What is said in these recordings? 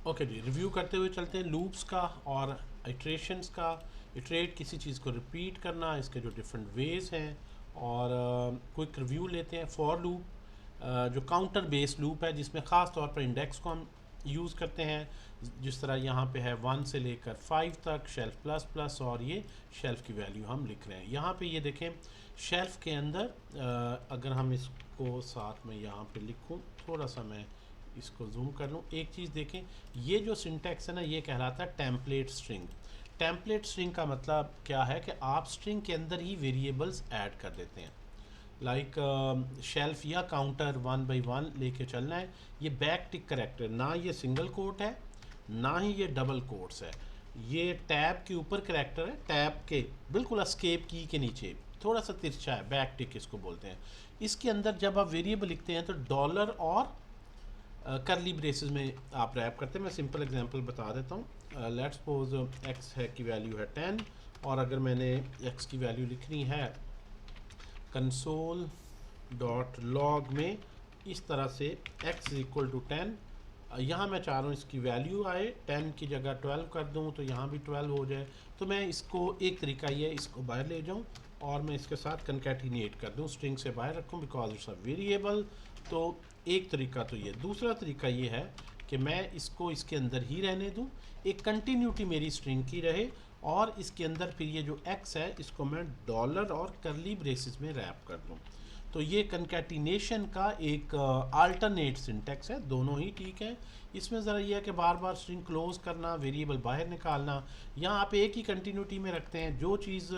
Okay जी, review करते हुए चलते हैं लूप्स का और इटरेशंस का। इटरेट किसी चीज़ को रिपीट करना, इसके जो डिफरेंट वेज हैं। और क्विक रिव्यू लेते हैं। फॉर लूप जो काउंटर बेस्ड लूप है, जिसमें ख़ास तौर पर इंडेक्स को हम यूज़ करते हैं। जिस तरह यहाँ पे है 1 से लेकर 5 तक शेल्फ प्लस प्लस, और ये शेल्फ की वैल्यू हम लिख रहे हैं। यहाँ पे ये देखें, शेल्फ के अंदर अगर हम इसको साथ में यहाँ पे लिखूँ, थोड़ा सा मैं इसको जूम कर लूँ, एक चीज़ देखें। ये जो सिंटैक्स है ना, ये कहलाता है टेम्पलेट स्ट्रिंग। टेम्पलेट स्ट्रिंग का मतलब क्या है कि आप स्ट्रिंग के अंदर ही वेरिएबल्स ऐड कर देते हैं। लाइक शेल्फ या काउंटर 1 बाई 1 लेके चलना है। ये बैक टिक करेक्टर, ना ये सिंगल कोट है ना ही ये डबल कोट्स है। ये टैब के ऊपर करेक्टर है, टैब के बिल्कुल एस्केप की के नीचे थोड़ा सा तिरछा है, बैक टिक इसको बोलते हैं। इसके अंदर जब आप वेरिएबल लिखते हैं तो डॉलर और करली ब्रेसेस में आप रैप करते हैं। मैं सिंपल एग्जांपल बता देता हूँ। लेट्स सपोज एक्स है की वैल्यू है 10, और अगर मैंने एक्स की वैल्यू लिखनी है कंसोल डॉट लॉग में इस तरह से x इक्वल टू 10, यहाँ मैं चाह रहा हूँ इसकी वैल्यू आए 10 की जगह 12 कर दूँ, तो यहाँ भी 12 हो जाए। तो मैं इसको, एक तरीका ये है, इसको बाहर ले जाऊँ और मैं इसके साथ कंकैटिनेट कर दूँ, स्ट्रिंग से बाहर रखूँ बिकॉज इट्स अ वेरिएबल। तो एक तरीका तो ये। दूसरा तरीका ये है कि मैं इसको इसके अंदर ही रहने दूँ, एक कंटिन्यूटी मेरी स्ट्रिंग की रहे, और इसके अंदर फिर ये जो x है इसको मैं डॉलर और करली ब्रेसिस में रैप कर दूँ। तो ये कंकैटिनेशन का एक अल्टरनेट सिंटेक्स है, दोनों ही ठीक है। इसमें ज़रा यह है कि बार बार स्ट्रिंग क्लोज करना, वेरिएबल बाहर निकालना। यहाँ आप एक ही कंटिन्यूटी में रखते हैं, जो चीज़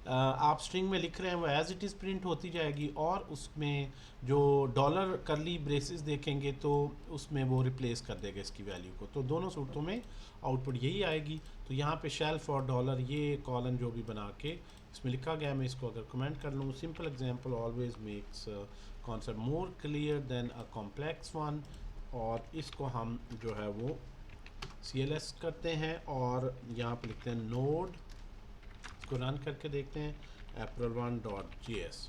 आप स्ट्रिंग में लिख रहे हैं वो एज इट इज़ प्रिंट होती जाएगी, और उसमें जो डॉलर करली ब्रेसेस देखेंगे तो उसमें वो रिप्लेस कर देगा इसकी वैल्यू को। तो दोनों सूरतों में आउटपुट यही आएगी। तो यहाँ पे शेल्फ और डॉलर, ये कॉलन जो भी बना के इसमें लिखा गया, मैं इसको अगर कमेंट कर लूँ, simple example always makes concept more clear than a complex one. और इसको हम जो है वो CLS करते हैं, और यहाँ पे लिखते हैं नोड। इसको रन करके देखते हैं, april1.js।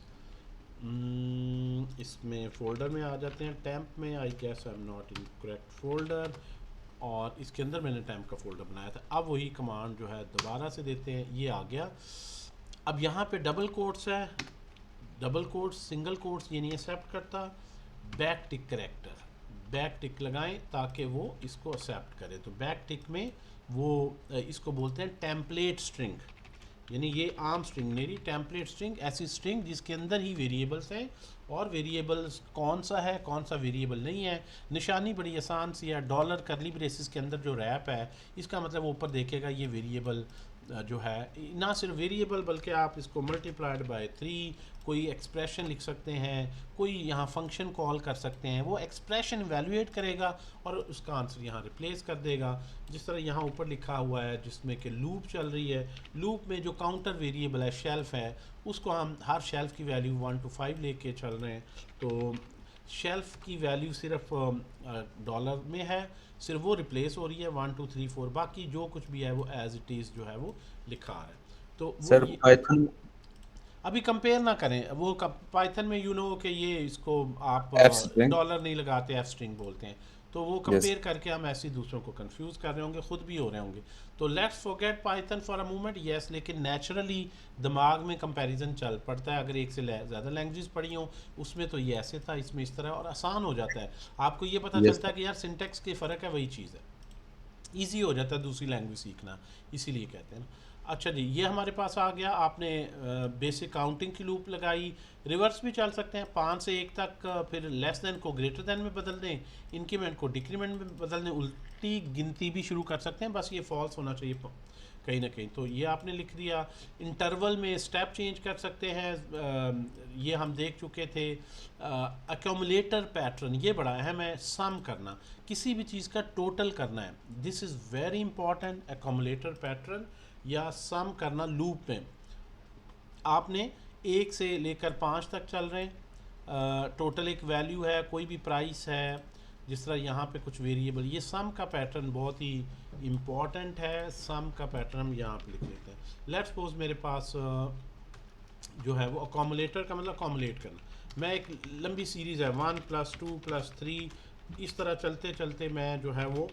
इसमें फ़ोल्डर में आ जाते हैं, टैम्प में। I guess I am not in correct folder, और इसके अंदर मैंने टैम्प का फ़ोल्डर बनाया था। अब वही कमांड जो है दोबारा से देते हैं, ये आ गया। अब यहाँ पे डबल कोट्स है, डबल कोट्स सिंगल कोट्स ये नहीं एक्सेप्ट करता। बैक टिक करेक्टर, बैक टिक लगाएं ताकि वो इसको एक्सेप्ट करे। तो बैक टिक में वो इसको बोलते हैं टेम्पलेट स्ट्रिंग, यानी ये आम स्ट्रिंग मेरी। टेम्पलेट स्ट्रिंग ऐसी स्ट्रिंग जिसके अंदर ही वेरिएबल्स हैं, और वेरिएबल्स कौन सा है कौन सा वेरिएबल नहीं है। निशानी बड़ी आसान सी है, डॉलर करली ब्रेसिस के अंदर जो रैप है, इसका मतलब ऊपर देखेगा ये वेरिएबल जो है, ना सिर्फ वेरिएबल बल्कि आप इसको मल्टीप्लाइड बाय 3 कोई एक्सप्रेशन लिख सकते हैं, कोई यहाँ फंक्शन कॉल कर सकते हैं, वो एक्सप्रेशन वैल्यूएट करेगा और उसका आंसर यहाँ रिप्लेस कर देगा। जिस तरह यहाँ ऊपर लिखा हुआ है जिसमें कि लूप चल रही है, लूप में जो काउंटर वेरिएबल है शेल्फ है, उसको हम हर शेल्फ की वैल्यू 1 to 5 लेके चल रहे हैं। तो शेल्फ की वैल्यू सिर्फ डॉलर में है, सिर्फ वो रिप्लेस हो रही है 1 2 3 4, बाकी जो कुछ भी है वो एज इट इज़ जो है वो लिखा है। तो वो सर ये पाइथन अभी कंपेयर ना करें, वो पाइथन में यू नो कि ये इसको आप एफ स्ट्रिंग। डॉलर नहीं लगाते, एफ स्ट्रिंग बोलते हैं। तो वो यस। कंपेयर करके हम ऐसे ही दूसरों को कंफ्यूज कर रहे होंगे, खुद भी हो रहे होंगे। तो let's forget Python for a moment. Yes, लेकिन नेचुरली दिमाग में कंपैरिजन चल पड़ता है। अगर एक से ज़्यादा लैंग्वेज पढ़ी हो, उसमें तो ये ऐसे था, इसमें इस तरह, और आसान हो जाता है। आपको ये पता यस चलता है कि यार सिंटेक्स के फ़र्क है, वही चीज़ है। ईजी हो जाता है दूसरी लैंग्वेज सीखना, इसीलिए कहते हैं ना। अच्छा जी, ये हमारे पास आ गया। आपने बेसिक काउंटिंग की लूप लगाई, रिवर्स भी चल सकते हैं 5 से 1 तक, फिर लेस देन को ग्रेटर देन में बदल दें, इंक्रीमेंट को डिक्रीमेंट में बदल दें, उल्टी गिनती भी शुरू कर सकते हैं, बस ये फॉल्स होना चाहिए कहीं ना कहीं। तो ये आपने लिख दिया। इंटरवल में स्टेप चेंज कर सकते हैं, ये हम देख चुके थे। अक्यूमुलेटर पैटर्न, ये बड़ा अहम है। सम करना, किसी भी चीज़ का टोटल करना है, this is very important. Accumulator pattern या सम करना लूप में, आपने 1 से लेकर 5 तक चल रहे हैं, टोटल एक वैल्यू है, कोई भी प्राइस है, जिस तरह यहाँ पे कुछ वेरिएबल, ये सम का पैटर्न बहुत ही इम्पॉर्टेंट है। सम का पैटर्न हम यहाँ पे लिख लेते हैं। लेट्स सपोज मेरे पास जो है वो अकोमोलेटर का मतलब अकोमोलेट करना। मैं एक लंबी सीरीज़ है 1 + 2 + 3 इस तरह चलते चलते मैं जो है वो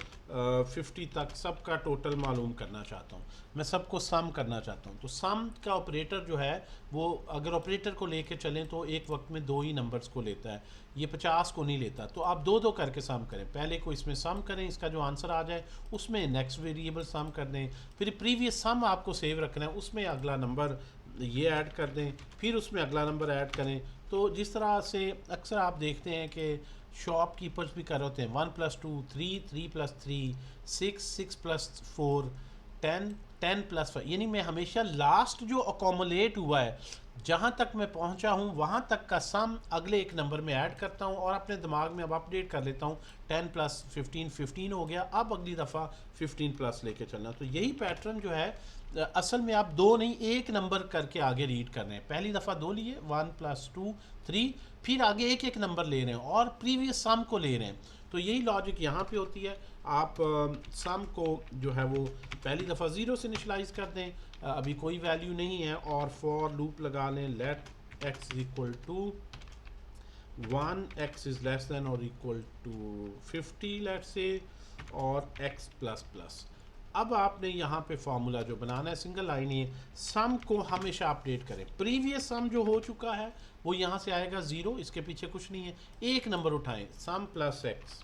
50 तक सबका टोटल मालूम करना चाहता हूँ, मैं सबको सम करना चाहता हूँ। तो सम का ऑपरेटर जो है वो अगर ऑपरेटर को लेके चलें तो एक वक्त में दो ही नंबर्स को लेता है, ये 50 को नहीं लेता। तो आप दो दो करके सम करें, पहले को इसमें सम करें, इसका जो आंसर आ जाए उसमें नेक्स्ट वेरिएबल सम कर दें, फिर प्रीवियस सम आपको सेव रखना है, उसमें अगला नंबर ये ऐड कर दें, फिर उसमें अगला नंबर ऐड करें। तो जिस तरह से अक्सर आप देखते हैं कि शॉपकीपर्स भी कर होते हैं 1+2 3, 3+3 6, 6+4 10, 10+5, यानी मैं हमेशा लास्ट जो अकोमोलेट हुआ है जहाँ तक मैं पहुँचा हूँ वहाँ तक का सम अगले एक नंबर में ऐड करता हूँ और अपने दिमाग में अब अपडेट कर लेता हूँ 10+15 15 हो गया, अब अगली दफ़ा 15+ लेके चलना। तो यही पैटर्न जो है असल में आप दो नहीं एक नंबर करके आगे रीड कर रहे हैं। पहली दफ़ा दो लिए 1+2 3, फिर आगे एक एक नंबर ले रहे हैं और प्रीवियस सम को ले रहे हैं। तो यही लॉजिक यहाँ पे होती है। आप सम को जो है वो पहली दफ़ा ज़ीरो से इनिशलाइज कर दें, अभी कोई वैल्यू नहीं है, और फॉर लूप लगा लें let x is equal to 1, x is less than और इक्वल टू 50 लेट से, और x प्लस प्लस। अब आपने यहाँ पे फॉर्मूला जो बनाना है सिंगल लाइन ही, सम को हमेशा अपडेट करें। प्रीवियस सम जो हो चुका है वो यहाँ से आएगा 0, इसके पीछे कुछ नहीं है, एक नंबर उठाएं सम प्लस x,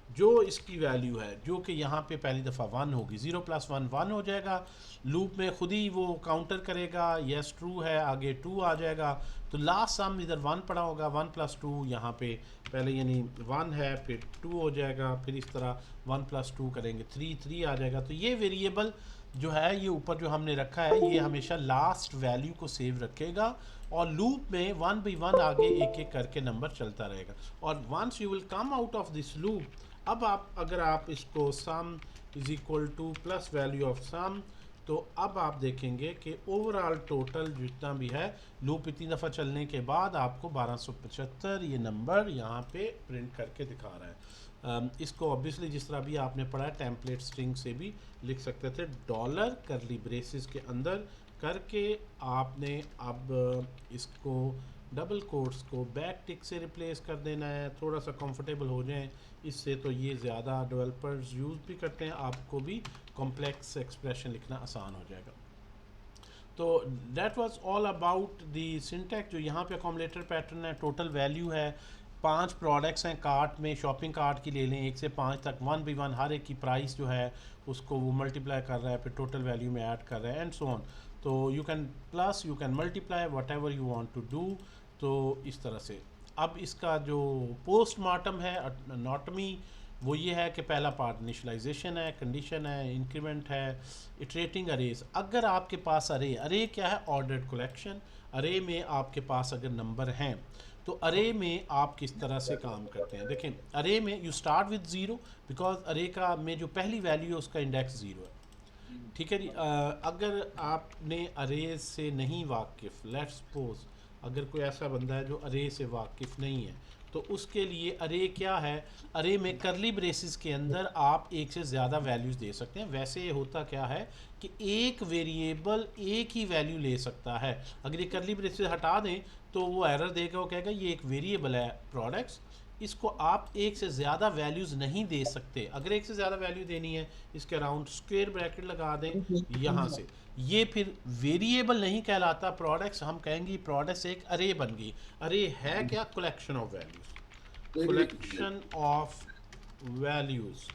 जो इसकी वैल्यू है जो कि यहाँ पे पहली दफ़ा 1 होगी, 0+1 1 हो जाएगा। लूप में खुद ही वो काउंटर करेगा, यस ट्रू है, आगे 2 आ जाएगा। तो लास्ट सम इधर 1 पड़ा होगा, 1+2 यहाँ पे पहले यानी 1 है, फिर 2 हो जाएगा, फिर इस तरह 1+2 करेंगे 3 आ जाएगा। तो ये वेरिएबल जो है ये ऊपर जो हमने रखा है ये हमेशा लास्ट वैल्यू को सेव रखेगा और लूप में 1 by 1 आगे एक एक करके नंबर चलता रहेगा। और once you will come out of this loop, अब आप अगर आप इसको sum is equal to plus value of sum, तो अब आप देखेंगे कि ओवरऑल टोटल जितना भी है लूप इतनी दफ़ा चलने के बाद आपको 1275 ये नंबर यहाँ पे प्रिंट करके दिखा रहा है। इसको ऑब्वियसली जिस तरह भी आपने पढ़ा है टेम्पलेट स्ट्रिंग से भी लिख सकते थे, डॉलर करली ब्रेसेस के अंदर करके आपने अब इसको डबल कोट्स को बैक टिक से रिप्लेस कर देना है, थोड़ा सा कंफर्टेबल हो जाएं इससे। तो ये ज़्यादा डेवलपर्स यूज़ भी करते हैं, आपको भी कॉम्प्लेक्स एक्सप्रेशन लिखना आसान हो जाएगा। तो that was all about the syntax. जो यहाँ पे अकोमोडेटर पैटर्न है, टोटल वैल्यू है, 5 प्रोडक्ट्स हैं कार्ट में, शॉपिंग कार्ट की ले लें 1 से 5 तक, 1 by 1 हर एक की प्राइस जो है उसको वो मल्टीप्लाई कर रहा है, फिर टोटल वैल्यू में ऐड कर रहा है एंड सो ऑन। तो you can plus, you can multiply, whatever you want to do. तो इस तरह से अब इसका जो पोस्टमार्टम है अनॉटमी वो ये है कि पहला पार्ट इनिशलाइजेशन है, कंडीशन है, इंक्रीमेंट है, इटरेटिंग अरेज। अगर आपके पास अरे क्या है, ऑर्डर्ड कलेक्शन। अरे में आपके पास अगर नंबर हैं तो अरे में आप किस तरह से काम करते हैं। देखें अरे में यू स्टार्ट विद 0 बिकॉज अरे का में जो पहली वैल्यू है उसका इंडेक्स 0 है। ठीक है जी। अगर आपने अरे से नहीं वाकिफ़, लेट्स सपोज अगर कोई ऐसा बंदा है जो अरे से वाकिफ़ नहीं है तो उसके लिए अरे क्या है, अरे में करली ब्रेसेस के अंदर आप एक से ज़्यादा वैल्यूज़ दे सकते हैं। वैसे होता क्या है कि एक वेरिएबल एक ही वैल्यू ले सकता है। अगर ये करली ब्रेसेस हटा दें तो वो एरर देगा, वो कहेगा ये एक वेरिएबल है प्रोडक्ट्स, इसको आप एक से ज़्यादा वैल्यूज़ नहीं दे सकते। अगर एक से ज़्यादा वैल्यू देनी है इसके अराउंड स्क्वायर ब्रैकेट लगा दें यहाँ से, ये फिर वेरिएबल नहीं कहलाता प्रोडक्ट्स, हम कहेंगे प्रोडक्ट्स एक अरे बन गई। अरे है क्या, collection of values, collection of values.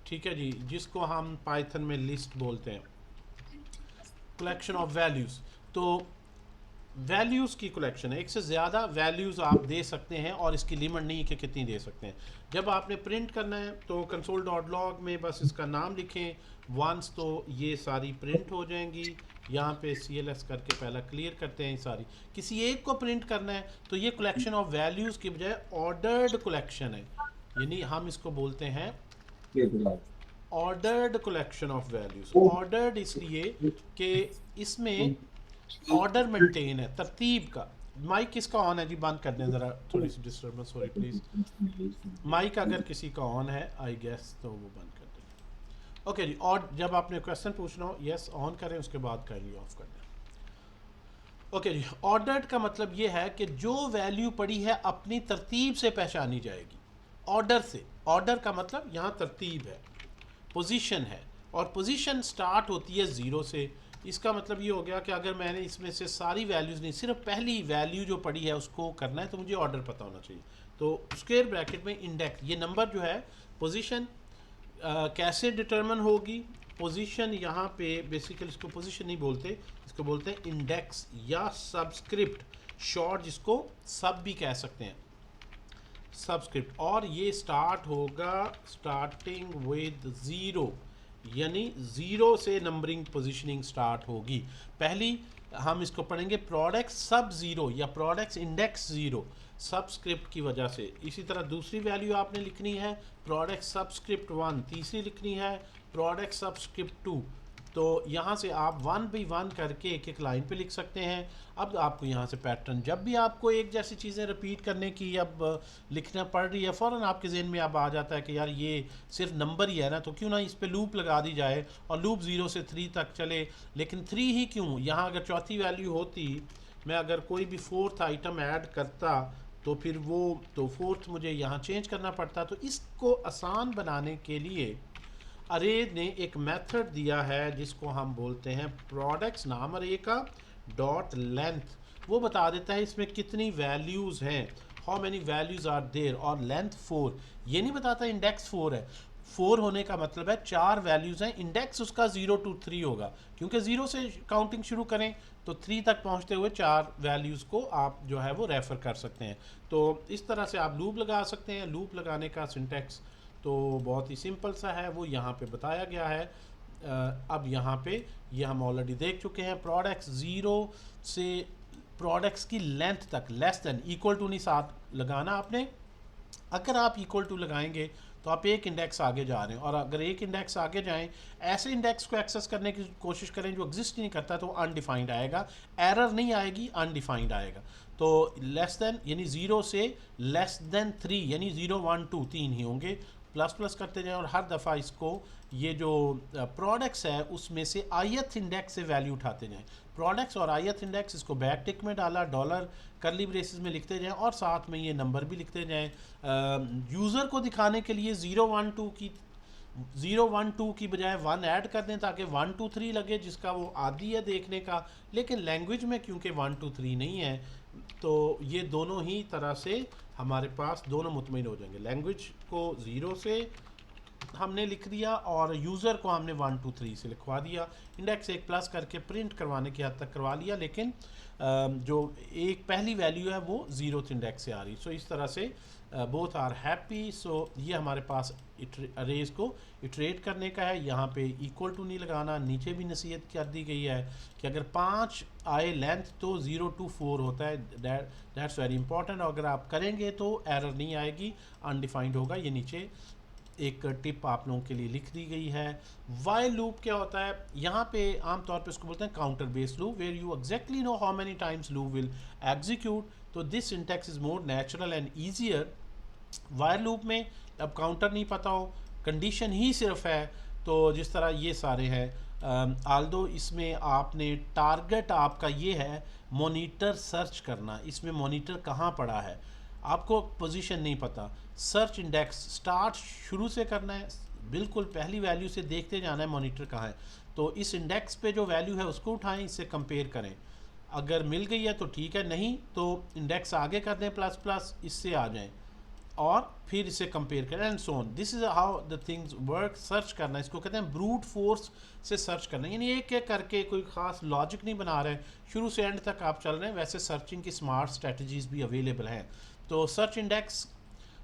ठीक है जी, जिसको हम पाइथन में लिस्ट बोलते हैं, कलेक्शन ऑफ वैल्यूज़। तो वैल्यूज़ की कलेक्शन है, एक से ज़्यादा वैल्यूज़ आप दे सकते हैं और इसकी लिमिट नहीं कि कितनी दे सकते हैं। जब आपने प्रिंट करना है तो console.log में बस इसका नाम लिखें वंस, तो ये सारी प्रिंट हो जाएंगी। यहाँ पे CLS करके पहला क्लियर करते हैं सारी। किसी एक को प्रिंट करना है तो ये कलेक्शन ऑफ वैल्यूज़ की बजाय ऑर्डर्ड कलेक्शन है, यानी हम इसको बोलते हैं ordered collection of values. Ordered इसलिए कि इसमें ऑर्डर मेंटेन है, तरतीब का। माइक किसका ऑन है जी, बंद कर दें ज़रा, थोड़ी सी डिस्टर्बेंस हो रही प्लीज़। माइक अगर किसी का ऑन है आई गेस तो वो बंद कर दें। ओके जी, और जब आपने क्वेश्चन पूछना हो यस ऑन करें, उसके बाद काइंडली ऑफ कर दें। ओके जी, ऑर्डर्ड का मतलब ये है कि जो वैल्यू पड़ी है अपनी तरतीब से पहचानी जाएगी ऑर्डर से। ऑर्डर का मतलब यहाँ तरतीब है, पोजीशन है, और पोजीशन स्टार्ट होती है ज़ीरो से। इसका मतलब ये हो गया कि अगर मैंने इसमें से सारी वैल्यूज़ नहीं, सिर्फ पहली वैल्यू जो पड़ी है उसको करना है, तो मुझे ऑर्डर पता होना चाहिए। तो स्क्वायर ब्रैकेट में इंडेक्स, ये नंबर जो है पोजीशन कैसे डिटरमिन होगी। पोजीशन यहाँ पे बेसिकली इसको पोजीशन नहीं बोलते, इसको बोलते हैं इंडेक्स या सबस्क्रिप्ट, शॉर्ट जिसको सब भी कह सकते हैं, सबस्क्रिप्ट। और ये स्टार्ट होगा स्टार्टिंग विद ज़ीरो, यानी ज़ीरो से नंबरिंग पोजीशनिंग स्टार्ट होगी। पहली हम इसको पढ़ेंगे प्रोडक्ट सब ज़ीरो या प्रोडक्ट इंडेक्स ज़ीरो, सबस्क्रिप्ट की वजह से। इसी तरह दूसरी वैल्यू आपने लिखनी है प्रोडक्ट सबस्क्रिप्ट 1, तीसरी लिखनी है प्रोडक्ट सबस्क्रिप्ट 2। तो यहाँ से आप 1 बाई 1 करके एक एक लाइन पे लिख सकते हैं। अब आपको यहाँ से पैटर्न, जब भी आपको एक जैसी चीज़ें रिपीट करने की अब लिखना पड़ रही है, फ़ौरन आपके जहन में अब आ जाता है कि यार ये सिर्फ नंबर ही है ना, तो क्यों ना इस पे लूप लगा दी जाए और लूप 0 से 3 तक चले। लेकिन 3 ही क्यों, यहाँ अगर चौथी वैल्यू होती, मैं अगर कोई भी फोर्थ आइटम ऐड करता तो फिर वो तो फोर्थ मुझे यहाँ चेंज करना पड़ता। तो इसको आसान बनाने के लिए अरे ने एक मेथड दिया है जिसको हम बोलते हैं प्रोडक्ट्स, नाम अरे का डॉट लेंथ। वो बता देता है इसमें कितनी वैल्यूज़ हैं, how many values are there, और लेंथ 4। ये नहीं बताता इंडेक्स 4 है। 4 होने का मतलब है 4 वैल्यूज़ हैं, इंडेक्स उसका 0 to 3 होगा, क्योंकि 0 से काउंटिंग शुरू करें तो 3 तक पहुंचते हुए 4 वैल्यूज़ को आप जो है वो रेफ़र कर सकते हैं। तो इस तरह से आप लूप लगा सकते हैं। लूप लगाने का सिंटेक्स तो बहुत ही सिंपल सा है, वो यहाँ पे बताया गया है। अब यहाँ पे ये हम ऑलरेडी देख चुके हैं, प्रोडक्ट्स 0 से प्रोडक्ट्स की लेंथ तक, लेस देन, इक्वल टू नहीं साथ लगाना आपने। अगर आप इक्वल टू लगाएंगे तो आप एक इंडेक्स आगे जा रहे हैं, और अगर एक इंडेक्स आगे जाएं, ऐसे इंडेक्स को एक्सेस करने की कोशिश करें जो एग्जिस्ट नहीं करता, तो अनडिफाइंड आएगा, एरर नहीं आएगी, अनडिफाइंड आएगा। तो लेस देन यानी 0 से लेस देन 3, यानी 0 1 2 3 ही होंगे, प्लस प्लस करते जाएं, और हर दफ़ा इसको ये जो प्रोडक्ट्स है उसमें से ith इंडेक्स से वैल्यू उठाते जाएं। प्रोडक्ट्स और ith इंडेक्स, इसको बैक टिक में डाला, डॉलर करली ब्रेसेस में लिखते जाएं, और साथ में ये नंबर भी लिखते जाएं। यूज़र को दिखाने के लिए 0 1 2 की बजाय 1 ऐड कर दें, ताकि 1 2 3 लगे, जिसका वो आदी है देखने का। लेकिन लैंग्वेज में क्योंकि 1 2 3 नहीं है, तो ये दोनों ही तरह से हमारे पास दोनों मुतमईन हो जाएंगे। लैंग्वेज को 0 से हमने लिख दिया और यूज़र को हमने 1 2 3 से लिखवा दिया। इंडेक्स एक प्लस करके प्रिंट करवाने की हद तक करवा लिया, लेकिन जो एक पहली वैल्यू है वो 0th इंडेक्स से आ रही। सो इस तरह से बोथ आर हैप्पी। सो ये हमारे पास अरेज को इटरेट करने का है। यहाँ पे इक्वल टू नहीं लगाना। नीचे भी नसीहत कर दी गई है कि अगर 5 आए लेंथ तो 0 to 4 होता है। That's very important. अगर आप करेंगे तो एरर नहीं आएगी, अनडिफाइंड होगा। ये नीचे एक टिप आप लोगों के लिए लिख दी गई है। वाइल लूप क्या होता है, यहाँ पे आमतौर पे इसको बोलते हैं counter based loop, where you exactly know how many times loop will execute. तो this syntax is more natural and easier. While loop में अब काउंटर नहीं पता हो, कंडीशन ही सिर्फ है, तो जिस तरह ये सारे हैं, आल्दो इसमें आपने टारगेट आपका ये है मॉनिटर सर्च करना। इसमें मॉनिटर कहाँ पड़ा है आपको पोजीशन नहीं पता। सर्च इंडेक्स स्टार्ट शुरू से करना है, बिल्कुल पहली वैल्यू से देखते जाना है मॉनिटर कहाँ है। तो इस इंडेक्स पे जो वैल्यू है उसको उठाएं, इससे कंपेयर करें। अगर मिल गई है तो ठीक है, नहीं तो इंडेक्स आगे कर दें प्लस प्लस, इससे आ जाएं और फिर इसे कंपेयर करें and so on. This is how the things work. Search करना इसको कहते हैं ब्रूट फोर्स से सर्च करना, यानी एक एक करके कोई ख़ास लॉजिक नहीं बना रहे, शुरू से एंड तक आप चल रहे हैं। वैसे सर्चिंग की स्मार्ट स्ट्रेटजीज़ भी अवेलेबल हैं। तो सर्च इंडेक्स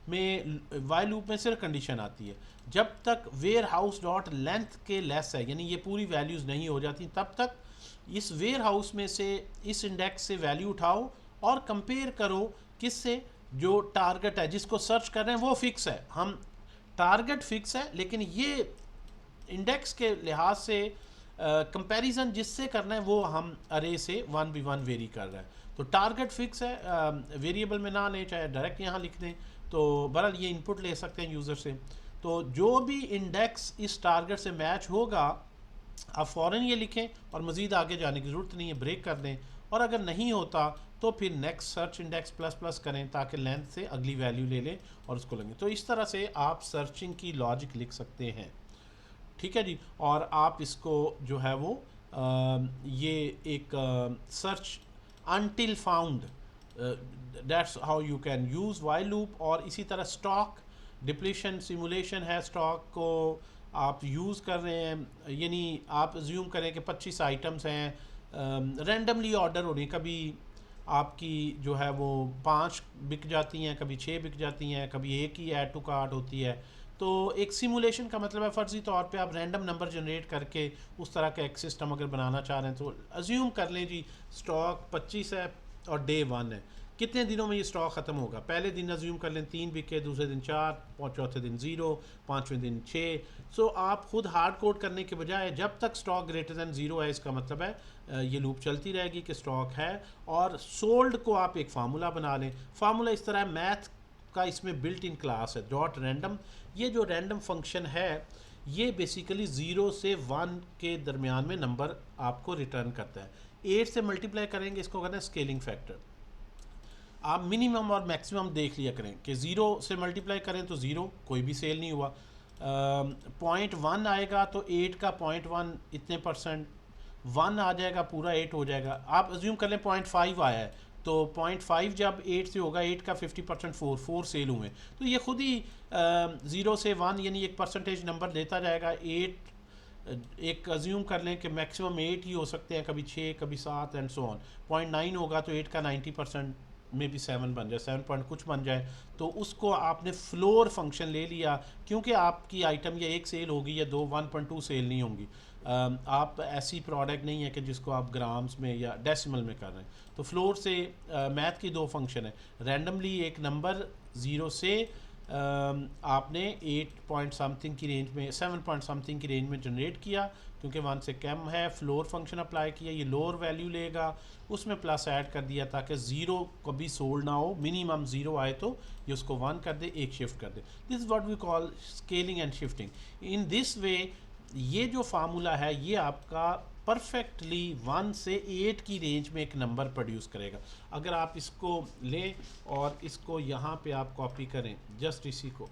में वाइल लूप में सिर्फ कंडीशन आती है जब तक वेयर हाउस डॉट लेंथ के लेस है, यानी ये पूरी वैल्यूज़ नहीं हो जाती, तब तक इस वेयर हाउस में से इस इंडेक्स से वैल्यू उठाओ और कंपेयर करो किससे, जो टारगेट है जिसको सर्च कर रहे हैं वो फिक्स है। हम टारगेट फिक्स है, लेकिन ये इंडेक्स के लिहाज से कंपैरिजन जिससे करना है वो हम अरे से 1 by 1 वेरी कर रहे हैं। तो टारगेट फिक्स है, वेरिएबल में ना लें, चाहे डायरेक्ट यहाँ लिख दें। तो बहरहाल ये इनपुट ले सकते हैं यूज़र से। तो जो भी इंडेक्स इस टारगेट से मैच होगा आप फ़ौरन ये लिखें और मज़ीद आगे जाने की ज़रूरत नहीं है, ब्रेक कर दें। और अगर नहीं होता तो फिर next search index plus plus करें ताकि लेंथ से अगली वैल्यू ले लें और उसको लेंगे। तो इस तरह से आप सर्चिंग की लॉजिक लिख सकते हैं, ठीक है जी। और आप इसको जो है वो ये एक search until found, that's how you can use while loop. और इसी तरह स्टॉक डिप्लीशन सिमुलेशन है, स्टॉक को आप यूज़ कर रहे हैं, यानी आप अज्यूम करें कि 25 आइटम्स हैं, रैंडमली ऑर्डर होने, कभी आपकी जो है वो 5 बिक जाती हैं, कभी 6 बिक जाती हैं, कभी एक ही ऐड टू कार्ट होती है। तो एक सिमुलेशन का मतलब है फ़र्ज़ी तौर पे आप रैंडम नंबर जनरेट करके उस तरह का एक सिस्टम अगर बनाना चाह रहे हैं, तो अज्यूम कर लें जी स्टॉक 25 है और डे 1 है, कितने दिनों में ये स्टॉक ख़त्म होगा। पहले दिन अज्यूम कर लें 3 बिके, दूसरे दिन 4, चौथे दिन 0, पाँचवें दिन 6। सो आप खुद हार्ड कोड करने के बजाय जब तक स्टॉक ग्रेटर दैन 0 है, इसका मतलब है ये लूप चलती रहेगी कि स्टॉक है। और सोल्ड को आप एक फार्मूला बना लें। फार्मूला इस तरह मैथ का इसमें बिल्ट इन क्लास है डॉट रैंडम। ये जो रैंडम फंक्शन है ये बेसिकली 0 से 1 के दरमियान में नंबर आपको रिटर्न करता है। 8 से मल्टीप्लाई करेंगे, इसको कहते हैं स्केलिंग फैक्टर। आप मिनिमम और मैक्सिमम देख लिया करें कि 0 से मल्टीप्लाई करें तो 0, कोई भी सेल नहीं हुआ। 0.1 आएगा तो 8 का 0.1 इतने परसेंट, 1 आ जाएगा पूरा 8 हो जाएगा। आप अज्यूम कर लें 0.5 आया है, तो 0.5 जब 8 से होगा, 8 का 50% 4 सेल हुए, तो ये खुद ही 0 से 1 यानी एक परसेंटेज नंबर देता जाएगा। 8 एक अज्यूम कर लें कि मैक्सिमम 8 ही हो सकते हैं, कभी 6 कभी 7 एंड सो ऑन। 0.9 होगा तो 8 का 90% में भी 7 बन जाए, 7 पॉइंट कुछ बन जाए, तो उसको आपने फ्लोर फंक्शन ले लिया, क्योंकि आपकी आइटम या एक सेल होगी या 1.2 सेल नहीं होंगी। आप ऐसी प्रोडक्ट नहीं है कि जिसको आप ग्राम्स में या डेसिमल में कर रहे हैं। तो फ्लोर से मैथ की 2 फंक्शन है, रैंडमली एक नंबर 0 से आपने 8 पॉइंट समथिंग की रेंज में, 7 पॉइंट समथिंग की रेंज में जनरेट किया, क्योंकि 1 से कम है। फ्लोर फंक्शन अप्लाई किया, ये लोअर वैल्यू लेगा, उसमें प्लस ऐड कर दिया ताकि 0 कभी सोल्ड ना हो, मिनिमम 0 आए तो ये उसको 1 कर दे, एक शिफ्ट कर दे। This is what we call scaling and shifting. In this way ये जो फार्मूला है ये आपका परफेक्टली 1 से 8 की रेंज में एक नंबर प्रोड्यूस करेगा। अगर आप इसको लें और इसको यहाँ पे आप कॉपी करें, जस्ट इसी को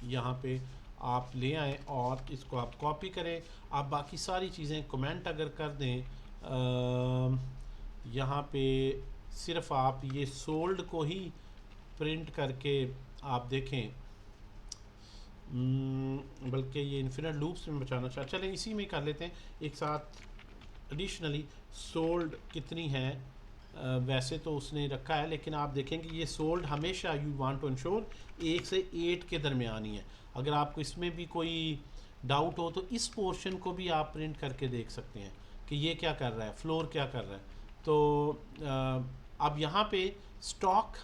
यहाँ पे आप ले आएँ और इसको आप कॉपी करें। आप बाकी सारी चीज़ें कमेंट अगर कर दें, यहाँ पे सिर्फ आप ये सोल्ड को ही प्रिंट करके आप देखें, बल्कि ये इन्फिनिट लूप्स में बचाना चाह, चलें इसी में कर लेते हैं एक साथ। एडिशनली सोल्ड कितनी है, वैसे तो उसने रखा है, लेकिन आप देखेंगे ये सोल्ड हमेशा यू वांट टू इंश्योर 1 से 8 के दरमियान ही है। अगर आपको इसमें भी कोई डाउट हो तो इस पोर्शन को भी आप प्रिंट करके देख सकते हैं कि ये क्या कर रहा है, फ्लोर क्या कर रहा है। तो अब यहाँ पे स्टॉक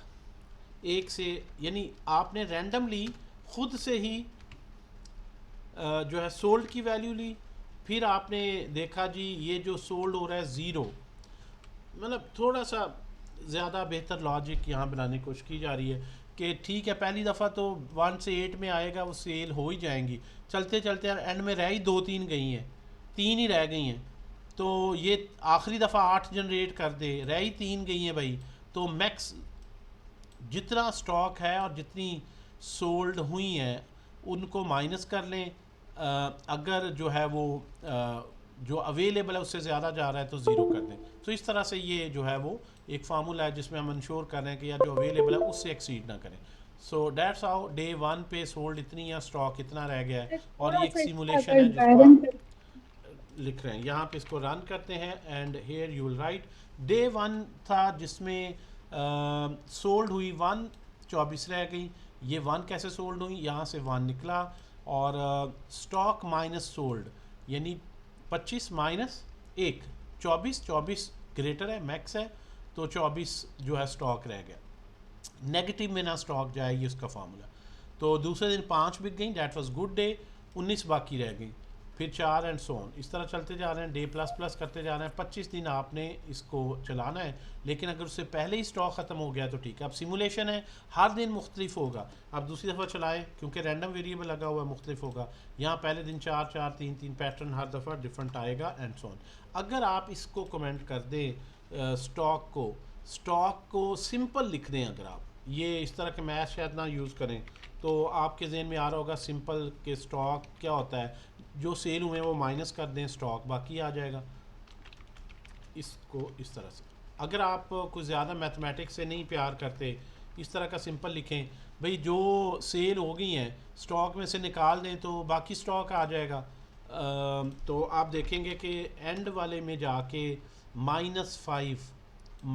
1 से, यानी आपने रैंडमली खुद से ही जो है सोल्ड की वैल्यू ली, फिर आपने देखा जी ये जो सोल्ड हो रहा है 0, मतलब थोड़ा सा ज़्यादा बेहतर लॉजिक यहाँ बनाने की कोशिश की जा रही है कि ठीक है पहली दफ़ा तो 1 से 8 में आएगा, वो सेल हो ही जाएंगी, चलते चलते यार एंड में रह ही 2-3 गई हैं, 3 ही रह गई हैं, तो ये आखिरी दफ़ा 8 जनरेट कर दे, रह ही 3 गई हैं भाई। तो मैक्स जितना स्टॉक है और जितनी सोल्ड हुई हैं उनको माइनस कर लें, अगर जो है वो जो अवेलेबल है उससे ज़्यादा जा रहा है तो 0 कर दें। तो इस तरह से ये जो है वो एक फार्मूला है जिसमें हम इंश्योर कर रहे हैं कि यार जो अवेलेबल है उससे एक्सीड ना करें। सो डेट्स हाउ डे 1 पे सोल्ड इतनी या स्टॉक इतना रह गया है, और ये एक सिमुलेशन है जिसको आप लिख रहे हैं। यहाँ पे इसको रन करते हैं and here you will write day 1 था जिसमें सोल्ड हुई 1, 24 रह गई। ये 1 कैसे सोल्ड हुई, यहाँ से 1 निकला, और स्टॉक माइनस सोल्ड यानी 25 माइनस 1, 24, 24 ग्रेटर है, मैक्स है, तो 24 जो है स्टॉक रह गया। नेगेटिव में ना स्टॉक जाए, ये उसका फार्मूला। तो दूसरे दिन 5 बिक गई, डैट वाज गुड डे, 19 बाकी रह गई, फिर 4 एंड सो ऑन, इस तरह चलते जा रहे हैं, डे प्लस प्लस करते जा रहे हैं। 25 दिन आपने इसको चलाना है, लेकिन अगर उससे पहले ही स्टॉक ख़त्म हो गया तो ठीक है। अब सिमुलेशन है, हर दिन मुख्तलिफ होगा, आप दूसरी दफ़ा चलाएं क्योंकि रैंडम वेरिएबल लगा हुआ है, मुख्तलिफ होगा। यहाँ पहले दिन 4 4 3 3 पैटर्न हर दफ़ा डिफरेंट आएगा एंड सो ऑन। अगर आप इसको कमेंट कर दें स्टॉक को सिंपल लिख दें, अगर आप ये इस तरह के मैथ शायद ना यूज़ करें तो आपके जहन में आ रहा होगा सिंपल के स्टॉक क्या होता है, जो सेल हुए हैं वो माइनस कर दें स्टॉक, बाकी आ जाएगा। इसको इस तरह से, अगर आप कुछ ज़्यादा मैथमेटिक्स से नहीं प्यार करते, इस तरह का सिंपल लिखें भाई, जो सेल हो गई हैं स्टॉक में से निकाल दें तो बाकी स्टॉक आ जाएगा। तो आप देखेंगे कि एंड वाले में जाके -5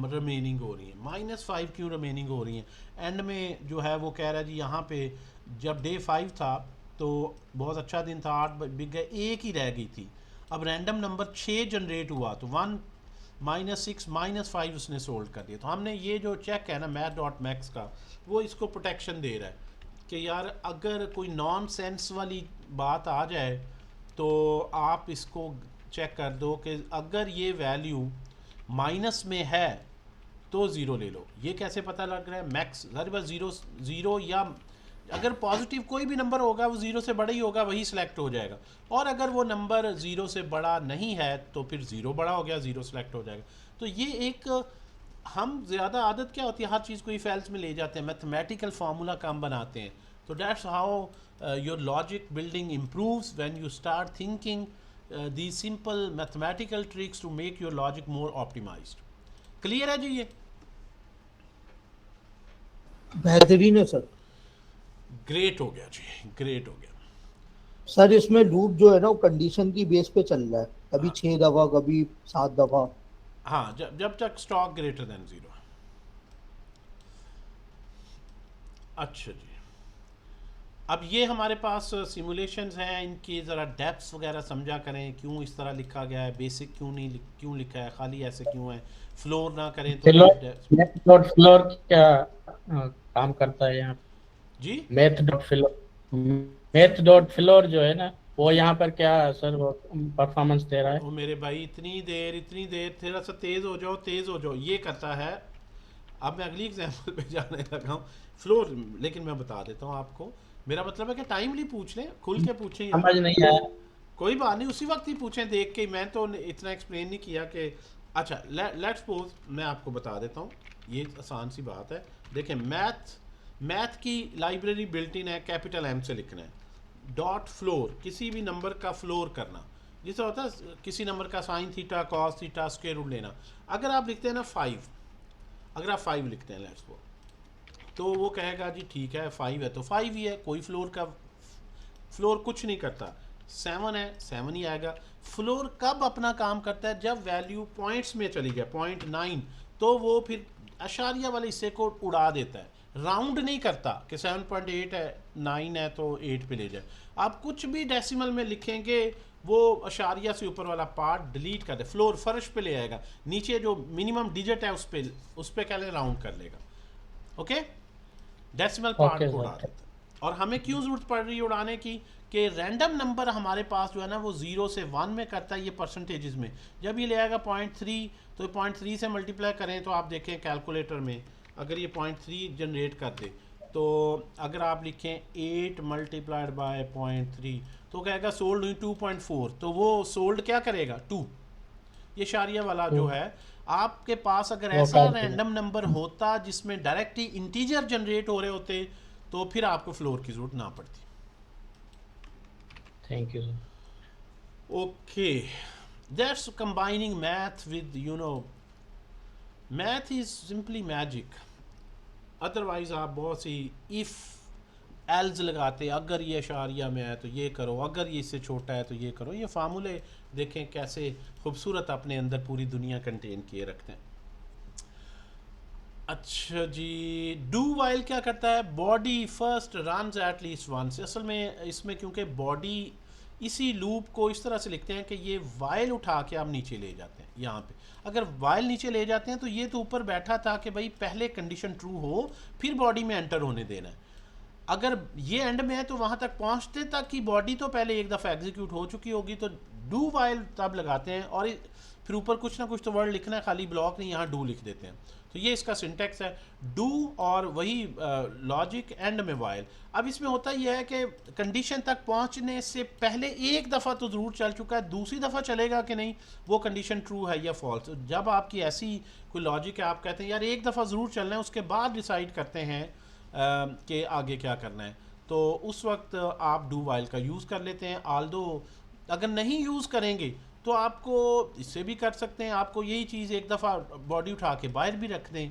रिमेनिंग हो रही है। -5 क्यों रिमेनिंग हो रही हैं? एंड में जो है वो कह रहा है जी यहाँ पे जब डे 5 था तो बहुत अच्छा दिन था, 8 बिक गए, एक ही रह गई थी। अब रैंडम नंबर 6 जनरेट हुआ तो 1 -6 -5 उसने सोल्व कर दिया। तो हमने ये जो चेक है ना math.max का, वो इसको प्रोटेक्शन दे रहा है कि यार अगर कोई नॉन सेंस वाली बात आ जाए तो आप इसको चेक कर दो कि अगर ये वैल्यू माइनस में है तो ज़ीरो ले लो। ये कैसे पता लग रहा है? मैक्स हर बार ज़ीरो या अगर पॉजिटिव कोई भी नंबर होगा वो ज़ीरो से बड़ा ही होगा, वही सिलेक्ट हो जाएगा। और अगर वो नंबर ज़ीरो से बड़ा नहीं है तो फिर ज़ीरो बड़ा हो गया, ज़ीरो सिलेक्ट हो जाएगा। तो ये एक, हम ज़्यादा आदत क्या होती है, हर चीज़ को इफ एल्स में ले जाते हैं, मैथमेटिकल फार्मूला का हम बनाते हैं। तो that's how your logic building improves when you start thinking these simple mathematical tricks to make your logic more optimized. Clear है जी? ये बेहतरीन है सर। ग्रेट हो गया जी, ग्रेट हो गया सर इसमें लूप जो है ना वो कंडीशन की बेस पे चल रहा है, कभी हाँ 6 दफा कभी 7 दफा। हाँ, जब तक स्टॉक ग्रेटर देन ज़ीरो। अच्छा जी, अब ये हमारे पास सिमुलेशंस हैं, इनकी ज़रा डेप्थ्स वगैरह समझा करें, क्यों इस तरह लिखा गया है, बेसिक क्यों नहीं क्यों लिखा है, खाली ऐसे क्यों है, फ्लोर ना करें तो फ्लोर, फिर मैथ डॉट फ्लोर क्या काम करता है यहाँ? जी math dot floor, math dot floor जो है ना, वो यहाँ पर क्या सर वो परफॉर्मेंस दे रहा है? ओ मेरे भाई, इतनी देर थोड़ा सा तेज़ हो जाओ, तेज़ हो जाओ, ये करता है। अब मैं अगली एग्जांपल पे जाने लगा हूँ, फ्लोर, लेकिन मैं बता देता हूँ आपको। मेरा मतलब है कि टाइमली पूछ लें, खुल के पूछें यार, समझ नहीं आया। कोई बात नहीं, उसी वक्त ही पूछें देख के। मैं तो इतना एक्सप्लेन नहीं किया कि अच्छा, लेट्स सपोज मैं आपको बता देता हूँ, ये आसान सी बात है। देखें, मैथ की लाइब्रेरी बिल्ट इन है, कैपिटल एम से लिखना है, डॉट फ्लोर, किसी भी नंबर का फ्लोर करना, जैसे होता है किसी नंबर का sine theta cos theta square root लेना। अगर आप लिखते हैं ना 5, अगर आप 5 लिखते हैं लेट्स सपोज, तो वो कहेगा जी ठीक है 5 है तो 5 ही है, कोई फ्लोर कुछ नहीं करता। 7 है 7 ही आएगा। फ्लोर कब अपना काम करता है? जब वैल्यू पॉइंट्स में चली जाए, 0.9, तो वो फिर अशारिया वाले हिस्से को उड़ा देता है, राउंड नहीं करता कि 7.8 है 9 है तो 8 पे ले जाए। आप कुछ भी डेसिमल में लिखेंगे वो अशारिया से ऊपर वाला पार्ट डिलीट कर दे, फ्लोर फर्श पे ले आएगा, नीचे जो मिनिमम डिजिट है उस पे क्या ले राउंड कर लेगा। ओके, डेसिमल पार्ट ओके को उड़ा सर। देता है। और हमें क्यों जरूरत पड़ रही है उड़ाने की? कि रैंडम नंबर हमारे पास जो है ना वो 0 से 1 में करता है, ये परसेंटेजेस में। जब ये ले आएगा 0.3, तो 0.3 से मल्टीप्लाई करें तो आप देखें कैलकुलेटर में, अगर ये 0.3 जनरेट कर दे तो अगर आप लिखें 8 मल्टीप्लाइड बाय 0.3 तो कहेगा सोल्ड हुई 2.4, तो वो सोल्ड क्या करेगा? 2। ये शारिया वाला जो है, आपके पास अगर वो ऐसा कैलकुलेट। रैंडम नंबर होता जिसमें डायरेक्ट ही इंटीजर जनरेट हो रहे होते तो फिर आपको फ्लोर की जरूरत ना पड़ती। Thank you sir. Okay, that's combining math with math is simply magic. Otherwise आप बहुत सी इफ एल्स लगाते, अगर ये अशारिया में है तो ये करो, अगर ये इससे छोटा है तो ये करो। ये फार्मूले देखें कैसे खूबसूरत अपने अंदर पूरी दुनिया कंटेन किए रखते हैं। अच्छा जी, डू वाइल क्या करता है? Body first runs at least once. असल में इसमें क्योंकि बॉडी, इसी लूप को इस तरह से लिखते हैं कि ये वाइल उठा के आप नीचे ले जाते हैं। यहाँ पे अगर वाइल नीचे ले जाते हैं तो ये तो ऊपर बैठा था कि भाई पहले कंडीशन ट्रू हो फिर बॉडी में एंटर होने देना है। अगर ये एंड में है तो वहाँ तक पहुँचते तक की बॉडी तो पहले एक दफ़ा एग्जीक्यूट हो चुकी होगी, तो डू वाइल तब लगाते हैं और फिर ऊपर कुछ ना कुछ तो वर्ड लिखना है, खाली ब्लॉक नहीं, यहाँ डू लिख देते हैं। तो ये इसका सिंटेक्स है, डू और वही लॉजिक एंड में वाइल। अब इसमें होता यह है कि कंडीशन तक पहुंचने से पहले एक दफ़ा तो ज़रूर चल चुका है, दूसरी दफ़ा चलेगा कि नहीं वो कंडीशन ट्रू है या फॉल्स। जब आपकी ऐसी कोई लॉजिक है, आप कहते हैं यार एक दफ़ा ज़रूर चलना है, उसके बाद डिसाइड करते हैं कि आगे क्या करना है, तो उस वक्त आप डू वाइल का यूज़ कर लेते हैं। आल्दो अगर नहीं यूज़ करेंगे तो आपको इससे भी कर सकते हैं, आपको यही चीज़ एक दफ़ा बॉडी उठा के बाहर भी रख दें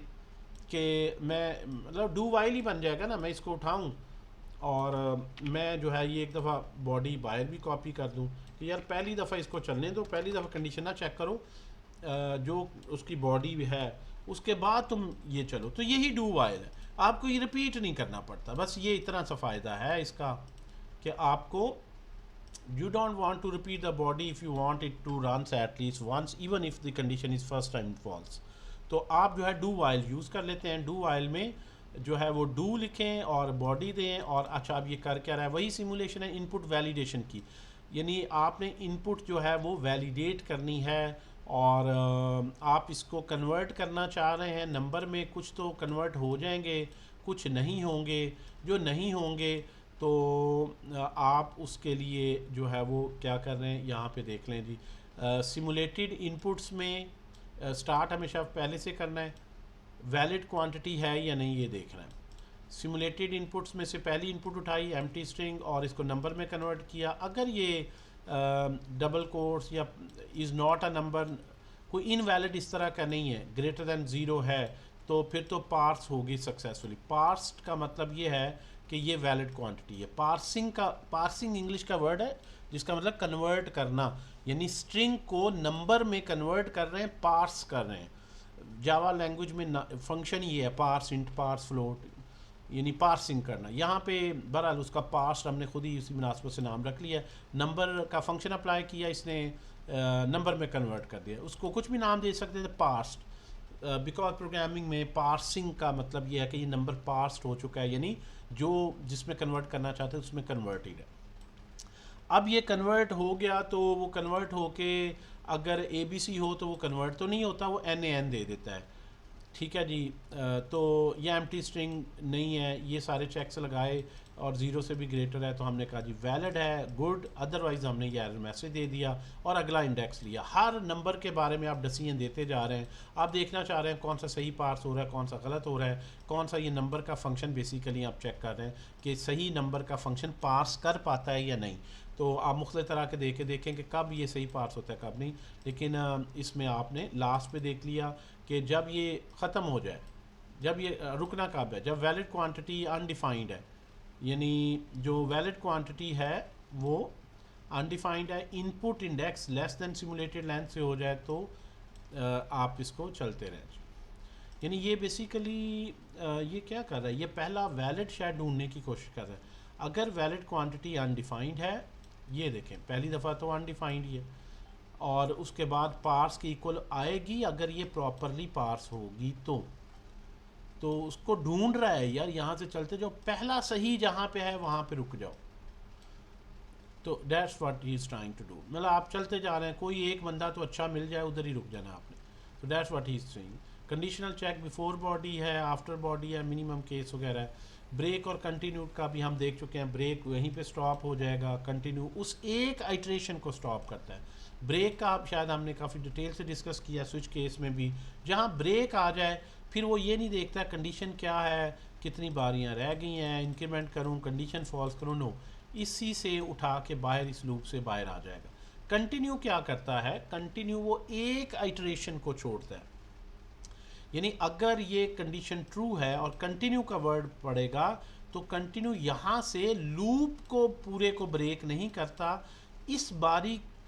कि मैं मतलब डू वाइल ही बन जाएगा ना, मैं इसको उठाऊं और मैं जो है ये एक दफ़ा बॉडी बाहर भी कॉपी कर दूं कि यार पहली दफ़ा इसको चलने दो, पहली दफ़ा कंडीशन ना चेक करो, जो उसकी बॉडी है उसके बाद तुम ये चलो। तो यही डू वाइल है, आपको ये रिपीट नहीं करना पड़ता, बस ये इतना सा फ़ायदा है इसका कि आपको you don't want to repeat the body if you want it to runs at least once even if the condition is first time false। तो आप जो है डू वाइल यूज़ कर लेते हैं, डू वाइल में जो है वो डू लिखें और बॉडी दें और अच्छा अब ये कर क्या रहा है, वही सिमुलेशन है इनपुट वैलिडेशन की, यानी आपने इनपुट जो है वो वैलिडेट करनी है और आप इसको कन्वर्ट करना चाह रहे हैं नंबर में, कुछ तो कन्वर्ट हो जाएंगे कुछ नहीं होंगे, जो नहीं होंगे तो आप उसके लिए जो है वो क्या कर रहे हैं यहाँ पे देख लें जी। सिमुलेटेड इनपुट्स में स्टार्ट हमेशा पहले से करना है, वैलिड क्वांटिटी है या नहीं ये देखना है। सिमुलेटेड इनपुट्स में से पहली इनपुट उठाई एम्प्टी स्ट्रिंग और इसको नंबर में कन्वर्ट किया, अगर ये डबल कोट्स या इज़ नॉट अ नंबर, कोई इनवैलिड इस तरह का नहीं है, ग्रेटर दैन ज़ीरो है, तो फिर तो पार्स होगी सक्सेसफुली। पार्स्ड का मतलब ये है कि ये वैलिड क्वांटिटी है। पार्सिंग इंग्लिश का वर्ड है जिसका मतलब कन्वर्ट करना, यानी स्ट्रिंग को नंबर में कन्वर्ट कर रहे हैं, पार्स कर रहे हैं। जावा लैंग्वेज में फंक्शन ये है पार्स इंट, पार्स फ्लोट, यानी पार्सिंग करना। यहाँ पे बहरहाल उसका पार्स हमने खुद ही उसी मुनासबत से नाम रख लिया, नंबर का फंक्शन अप्लाई किया इसने, नंबर में कन्वर्ट कर दिया, उसको कुछ भी नाम दे सकते थे, पार्स्ड। बिकॉज प्रोग्रामिंग में पार्सिंग का मतलब ये है कि ये नंबर पार्स्ड हो चुका है, यानी जो जिसमें कन्वर्ट करना चाहते हैं उसमें कन्वर्टेड है। अब ये कन्वर्ट हो गया तो वो कन्वर्ट होके अगर ABC हो तो वो कन्वर्ट तो नहीं होता, वो NaN दे देता है, ठीक है जी। तो ये एम्प्टी स्ट्रिंग नहीं है, ये सारे चेक्स लगाए और ज़ीरो से भी ग्रेटर है तो हमने कहा जी वैलिड है, गुड, अदरवाइज़ हमने ये एरर मैसेज दे दिया और अगला इंडेक्स लिया। हर नंबर के बारे में आप डिसीजन देते जा रहे हैं, आप देखना चाह रहे हैं कौन सा सही पार्स हो रहा है, कौन सा गलत हो रहा है, कौन सा ये नंबर का फंक्शन बेसिकली आप चेक कर रहे हैं कि सही नंबर का फंक्शन पार्स कर पाता है या नहीं। तो आप मुख्तलिफ तरह के देखें कि कब ये सही पार्स होता है कब नहीं, लेकिन इसमें आपने लास्ट पे देख लिया कि जब ये ख़त्म हो जाए, जब ये रुकना कब है, जब वैलिड क्वांटिटी अनडिफाइंड है, यानी जो वैलिड क्वांटिटी है वो अनडिफाइंड है, input index less than simulated length से हो जाए तो आप इसको चलते रहें। यानी ये बेसिकली ये क्या कर रहा है, ये पहला वैलिड शायद ढूंढने की कोशिश कर रहा है। अगर वैलिड क्वांटिटी अनडिफाइंड है, ये देखें पहली दफ़ा तो अनडिफाइंड ही है और उसके बाद पार्स की इक्वल आएगी अगर ये प्रॉपरली पार्स होगी तो उसको ढूंढ रहा है यार, यहाँ से चलते जाओ, पहला सही जहाँ पे है वहाँ पे रुक जाओ। तो that's what he is trying to do, मतलब आप चलते जा रहे हैं, कोई एक बंदा तो अच्छा मिल जाए उधर ही रुक जाना आपने। तो that's what he is saying. Conditional check before body है, आफ्टर बॉडी है, मिनिमम केस वगैरह है। ब्रेक और कंटिन्यू का भी हम देख चुके हैं, ब्रेक वहीं पे स्टॉप हो जाएगा, कंटिन्यू उस एक आइट्रेशन को स्टॉप करता है। ब्रेक का शायद हमने काफ़ी डिटेल से डिस्कस किया स्विच केस में भी, जहाँ ब्रेक आ जाए फिर वो ये नहीं देखता कंडीशन क्या है, कितनी बारियाँ रह गई हैं, इंक्रीमेंट करूँ, कंडीशन फॉल्स करूँ, नो, इसी से उठा के बाहर इस लूप से बाहर आ जाएगा। कंटिन्यू क्या करता है, कंटिन्यू वो एक आइट्रेशन को छोड़ता है, यानी अगर ये कंडीशन ट्रू है और कंटिन्यू का वर्ड पड़ेगा तो कंटिन्यू यहाँ से लूप को पूरे को ब्रेक नहीं करता,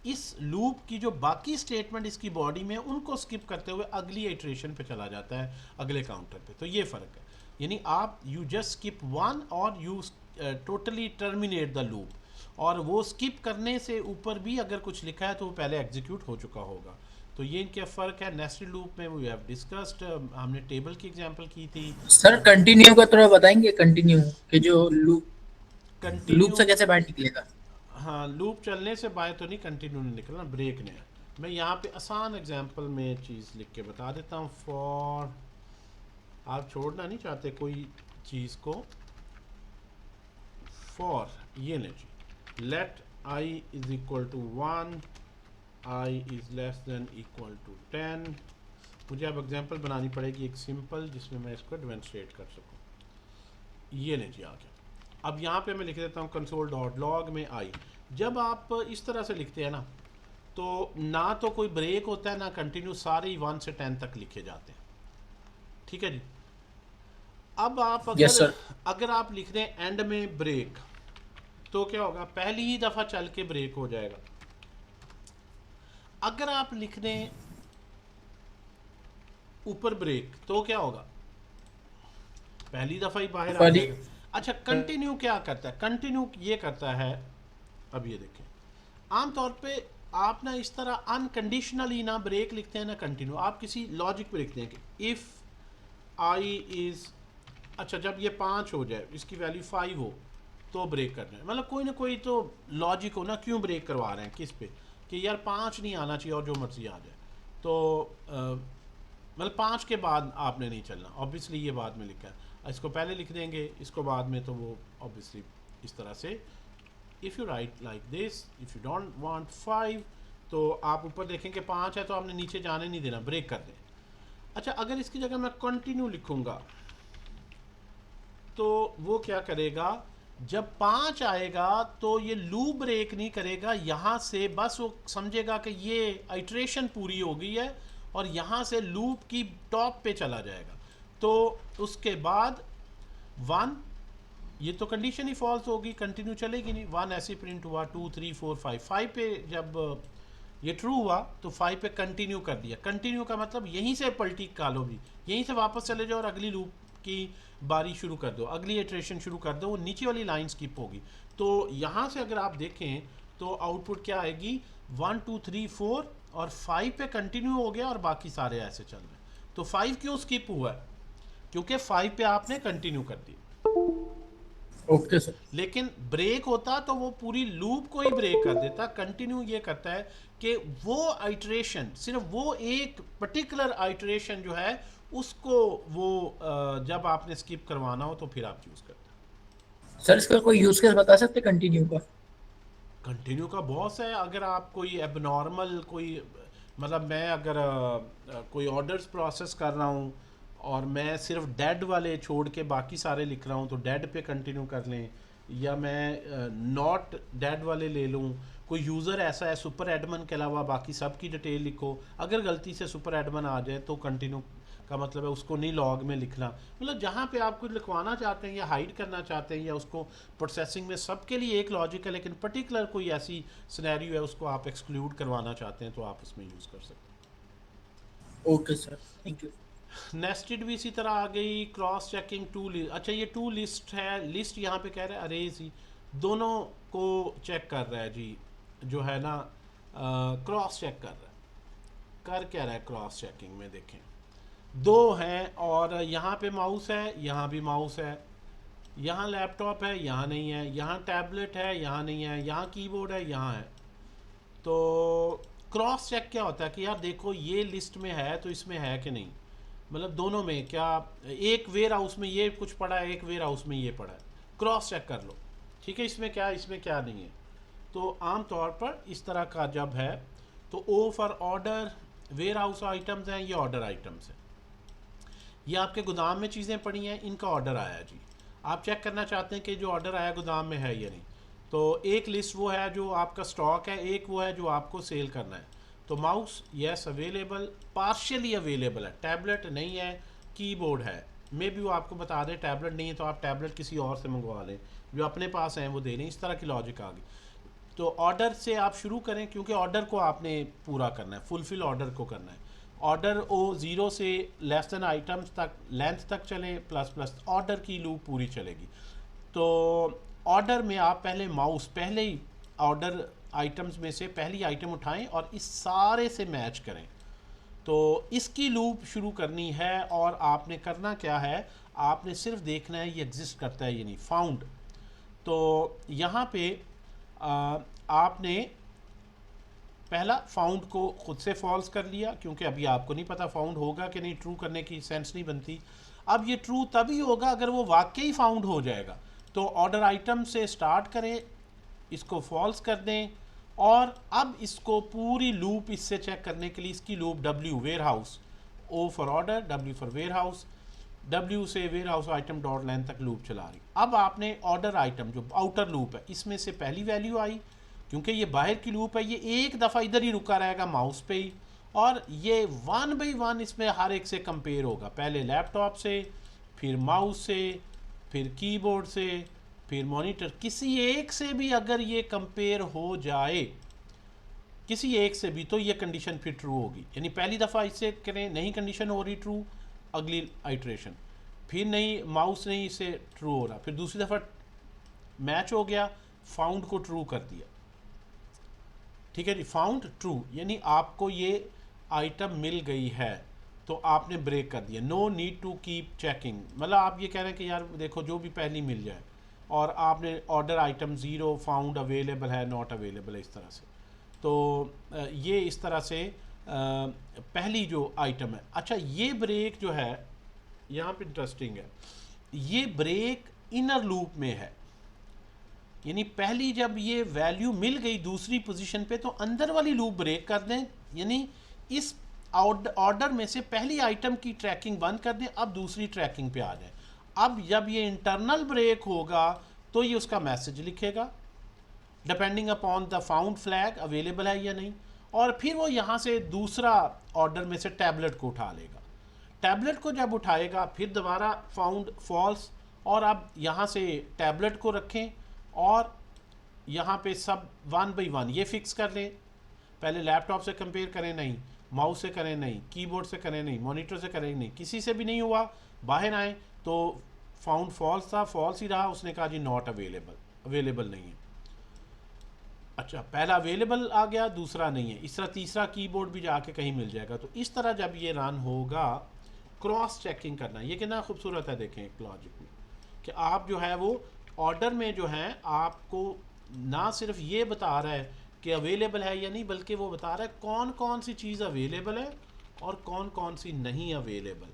इस लूप की जो बाकी स्टेटमेंट इसकी बॉडी में उनको स्किप करते हुए अगली इटरेशन पे चला जाता है, अगले काउंटर पे। तो ये फ़र्क है, यानी आप यू जस्ट स्किप वन और you totally terminate the loop, और वो स्किप करने से ऊपर भी अगर कुछ लिखा है तो वो पहले एग्जीक्यूट हो चुका होगा। तो ये इनके फ़र्क है। नेस्टेड लूप में वी हैव डिस्कस्ड, हमने टेबल की एग्जांपल की थी। सर कंटिन्यू का थोड़ा बताएंगे, कंटिन्यू कि जो लूप कंटिन्यू, से कैसे बाहर निकलेगा। हाँ, लूप चलने से बाहर तो नहीं, कंटिन्यू नहीं निकलना, ब्रेक ने है। मैं यहाँ पे आसान एग्जांपल में चीज़ लिख के बता देता हूँ। फॉर, आप छोड़ना नहीं चाहते कोई चीज़ को, फॉर ये लें जी, let i is equal to 1, i is less than equal to 10। मुझे अब एग्जांपल बनानी पड़ेगी एक सिंपल, जिसमें मैं इसको डेमोन्स्ट्रेट कर सकूँ। ये लें जी, आ गया। अब यहाँ पे मैं लिख देता हूँ कंसोल डॉट लॉग में आई। जब आप इस तरह से लिखते हैं ना, तो ना तो कोई ब्रेक होता है ना कंटिन्यू, सारे ही 1 से 10 तक लिखे जाते हैं। ठीक है जी। अब आप यस अगर सर। अगर आप लिख दें एंड में ब्रेक, तो क्या होगा, पहली ही दफ़ा चल के ब्रेक हो जाएगा। अगर आप लिख दें ऊपर ब्रेक, तो क्या होगा, पहली दफ़ा ही बाहर आ जाएगा। अच्छा, कंटिन्यू क्या करता है, कंटिन्यू ये करता है, अब ये देखें, आमतौर पे आप ना इस तरह अनकंडीशनली ना ब्रेक लिखते हैं ना कंटिन्यू, आप किसी लॉजिक पे लिखते हैं कि इफ़ आई इज़, अच्छा जब ये 5 हो जाए, इसकी वैल्यू 5 हो, तो ब्रेक करना है। मतलब कोई ना कोई तो लॉजिक हो ना, क्यों ब्रेक करवा रहे हैं, किस पे, कि यार 5 नहीं आना चाहिए और जो मर्जी आ जाए। तो मतलब 5 के बाद आपने नहीं चलना, ऑब्वियसली ये बाद में लिखा है, इसको पहले लिख देंगे, इसको बाद में, तो वो ऑब्वियसली इस तरह से। If you right like this, if you don't want 5, तो आप ऊपर देखेंगे 5 है, तो आपने नीचे जाने नहीं देना, ब्रेक कर दें। अच्छा, अगर इसकी जगह मैं कंटिन्यू लिखूंगा, तो वो क्या करेगा, जब 5 आएगा तो ये लूप ब्रेक नहीं करेगा, यहाँ से बस वो समझेगा कि ये आइट्रेशन पूरी हो गई है, और यहाँ से लूप की टॉप पे चला जाएगा। तो उसके बाद 1, ये तो कंडीशन ही फॉल्स होगी, कंटिन्यू चलेगी नहीं, 1 ऐसे प्रिंट हुआ, 2 3 4 5 पे जब ये ट्रू हुआ तो 5 पे कंटिन्यू कर दिया। कंटिन्यू का मतलब यहीं से पलटी कालो भी, यहीं से वापस चले जाओ और अगली लूप की बारी शुरू कर दो, अगली इटरेशन शुरू कर दो, वो नीचे वाली लाइन स्किप होगी। तो यहाँ से अगर आप देखें तो आउटपुट क्या आएगी, 1 2 3 4 और 5 पे कंटिन्यू हो गया और बाकी सारे ऐसे चल रहे हैं। तो 5 क्यों स्किप हुआ है, क्योंकि 5 पे आपने कंटिन्यू कर दी। Okay sir. लेकिन ब्रेक होता तो वो पूरी लूप को ही ब्रेक कर देता। कंटिन्यू ये करता है कि वो आइट्रेशन, सिर्फ वो एक पर्टिकुलर आइट्रेशन जो है उसको वो जब आपने स्किप करवाना हो तो फिर आप यूज़ करते हैं। सर इसका कोई यूज केस बता सकते कंटिन्यू का। कंटिन्यू का बहुत है, अगर आप कोई एबनॉर्मल कोई, मतलब मैं अगर कोई ऑर्डर्स प्रोसेस कर रहा हूँ और मैं सिर्फ डेड वाले छोड़ के बाकी सारे लिख रहा हूँ, तो डेड पे कंटिन्यू कर लें, या मैं नॉट डेड वाले ले लूँ। कोई यूज़र ऐसा है सुपर एडमन के अलावा बाकी सब की डिटेल लिखो, अगर गलती से सुपर एडमन आ जाए तो कंटिन्यू का मतलब है उसको नहीं लॉग में लिखना। मतलब जहाँ पे आप कुछ लिखवाना चाहते हैं या हाइड करना चाहते हैं या उसको प्रोसेसिंग में, सबके लिए एक लॉजिक है, लेकिन पर्टिकुलर कोई ऐसी सिनेरियो है उसको आप एक्सक्लूड करवाना चाहते हैं तो आप उसमें यूज़ कर सकते हैं। Okay sir, thank you. Nested भी इसी तरह आ गई। क्रॉस चेकिंग टू लिस्ट, अच्छा ये टू लिस्ट है, लिस्ट यहाँ पे कह रहा है अरेज ही, दोनों को चेक कर रहा है जी, जो है ना क्रॉस चेक कर रहा है। कर क्या रहा है क्रॉस चेकिंग में, देखें 2 हैं और यहाँ पे माउस है, यहाँ भी माउस है, यहाँ लैपटॉप है, यहाँ नहीं है, यहाँ टैबलेट है, यहाँ नहीं है, यहाँ कीबोर्ड है, यहाँ है। तो क्रॉस चेक क्या होता है कि यार देखो ये लिस्ट में है तो इसमें है कि नहीं, मतलब दोनों में क्या, एक वेयर हाउस में ये कुछ पड़ा है, एक वेयर हाउस में ये पड़ा है, क्रॉस चेक कर लो, ठीक है, इसमें क्या इसमें क्या नहीं है। तो आम तौर पर इस तरह का जब है तो O for order, warehouse items हैं, ये ऑर्डर आइटम्स हैं, ये आपके गोदाम में चीज़ें पड़ी हैं, इनका ऑर्डर आया जी। आप चेक करना चाहते हैं कि जो ऑर्डर आया गोदाम में है या नहीं, तो एक लिस्ट वो है जो आपका स्टॉक है, एक वो है जो आपको सेल करना है। तो mouse yes available, partially available है, टैबलेट नहीं है, कीबोर्ड है, मे भी वो आपको बता दें टैबलेट नहीं है तो आप टैबलेट किसी और से मंगवा लें, जो अपने पास हैं वो दे लें, इस तरह की लॉजिक आ गई। तो ऑर्डर से आप शुरू करें क्योंकि ऑर्डर को आपने पूरा करना है, फुलफिल ऑर्डर को करना है। ऑर्डर ओ 0 से लेस देन आइटम्स तक, लेंथ तक चले, प्लस प्लस ऑर्डर की लूप पूरी चलेगी। तो ऑर्डर में आप पहले माउस, पहले ही ऑर्डर आइटम्स में से पहली आइटम उठाएं और इस सारे से मैच करें, तो इसकी लूप शुरू करनी है और आपने करना क्या है, आपने सिर्फ देखना है ये एग्जिस्ट करता है या नहीं, फाउंड। तो यहाँ पे आपने पहला फाउंड को खुद से फॉल्स कर लिया, क्योंकि अभी आपको नहीं पता फाउंड होगा कि नहीं, ट्रू करने की सेंस नहीं बनती। अब ये ट्रू तभी होगा अगर वो वाकई फाउंड हो जाएगा। तो ऑर्डर आइटम से स्टार्ट करें, इसको फॉल्स कर दें, और अब इसको पूरी लूप इससे चेक करने के लिए इसकी loop W warehouse, O for order, W for warehouse, W से warehouse item dot length तक लूप चला रही। अब आपने ऑर्डर आइटम जो आउटर लूप है इसमें से पहली वैल्यू आई, क्योंकि ये बाहर की लूप है, ये एक दफ़ा इधर ही रुका रहेगा माउस पे ही, और ये 1 बाई 1 इसमें हर एक से कंपेयर होगा, पहले लैपटॉप से, फिर माउस से, फिर कीबोर्ड से, फिर मॉनिटर, किसी एक से भी अगर ये कंपेयर हो जाए, किसी एक से भी, तो ये कंडीशन फिर ट्रू होगी। यानी पहली दफ़ा इससे करें, नहीं कंडीशन हो रही ट्रू, अगली आइट्रेशन, फिर नहीं माउस नहीं इससे ट्रू हो रहा, फिर दूसरी दफ़ा मैच हो गया, फाउंड को ट्रू कर दिया। ठीक है जी, फाउंड ट्रू, यानी आपको ये आइटम मिल गई है तो आपने ब्रेक कर दिया। No need to keep checking, मतलब आप ये कह रहे हैं कि यार देखो जो भी पहली मिल जाए, और आपने ऑर्डर आइटम 0 फाउंड अवेलेबल है, नॉट अवेलेबल है, इस तरह से। तो ये इस तरह से पहली जो आइटम है। अच्छा, ये ब्रेक जो है यहाँ पे इंटरेस्टिंग है, ये ब्रेक इनर लूप में है, यानी पहली जब ये वैल्यू मिल गई दूसरी पोजीशन पे तो अंदर वाली लूप ब्रेक कर दें, यानी इस ऑर्डर में से पहली आइटम की ट्रैकिंग बंद कर दें, अब दूसरी ट्रैकिंग पे आ जाए। अब जब ये इंटरनल ब्रेक होगा तो ये उसका मैसेज लिखेगा depending upon the found flag available है या नहीं, और फिर वो यहाँ से दूसरा ऑर्डर में से टैबलेट को उठा लेगा। टैबलेट को जब उठाएगा फिर दोबारा फाउंड फॉल्स, और अब यहाँ से टैबलेट को रखें और यहाँ पे सब 1 बाई 1 ये फिक्स कर लें, पहले लैपटॉप से कंपेयर करें नहीं, माउस से करें नहीं, कीबोर्ड से करें नहीं, मॉनिटर से करें नहीं, किसी से भी नहीं हुआ, बाहर आए तो फाउंड फॉल्स था, फॉल्स ही रहा, उसने कहा जी नॉट अवेलेबल, अवेलेबल नहीं है। अच्छा, पहला अवेलेबल आ गया, दूसरा नहीं है, इस तरह तीसरा कीबोर्ड भी जाके कहीं मिल जाएगा। तो इस तरह जब ये रन होगा, क्रॉस चेकिंग करना, ये कितना खूबसूरत है, देखें एक लॉजिक में कि आप जो है वो ऑर्डर में जो है आपको ना सिर्फ ये बता रहा है कि अवेलेबल है या नहीं, बल्कि वो बता रहा है कौन कौन सी चीज़ अवेलेबल है और कौन कौन सी नहीं अवेलेबल।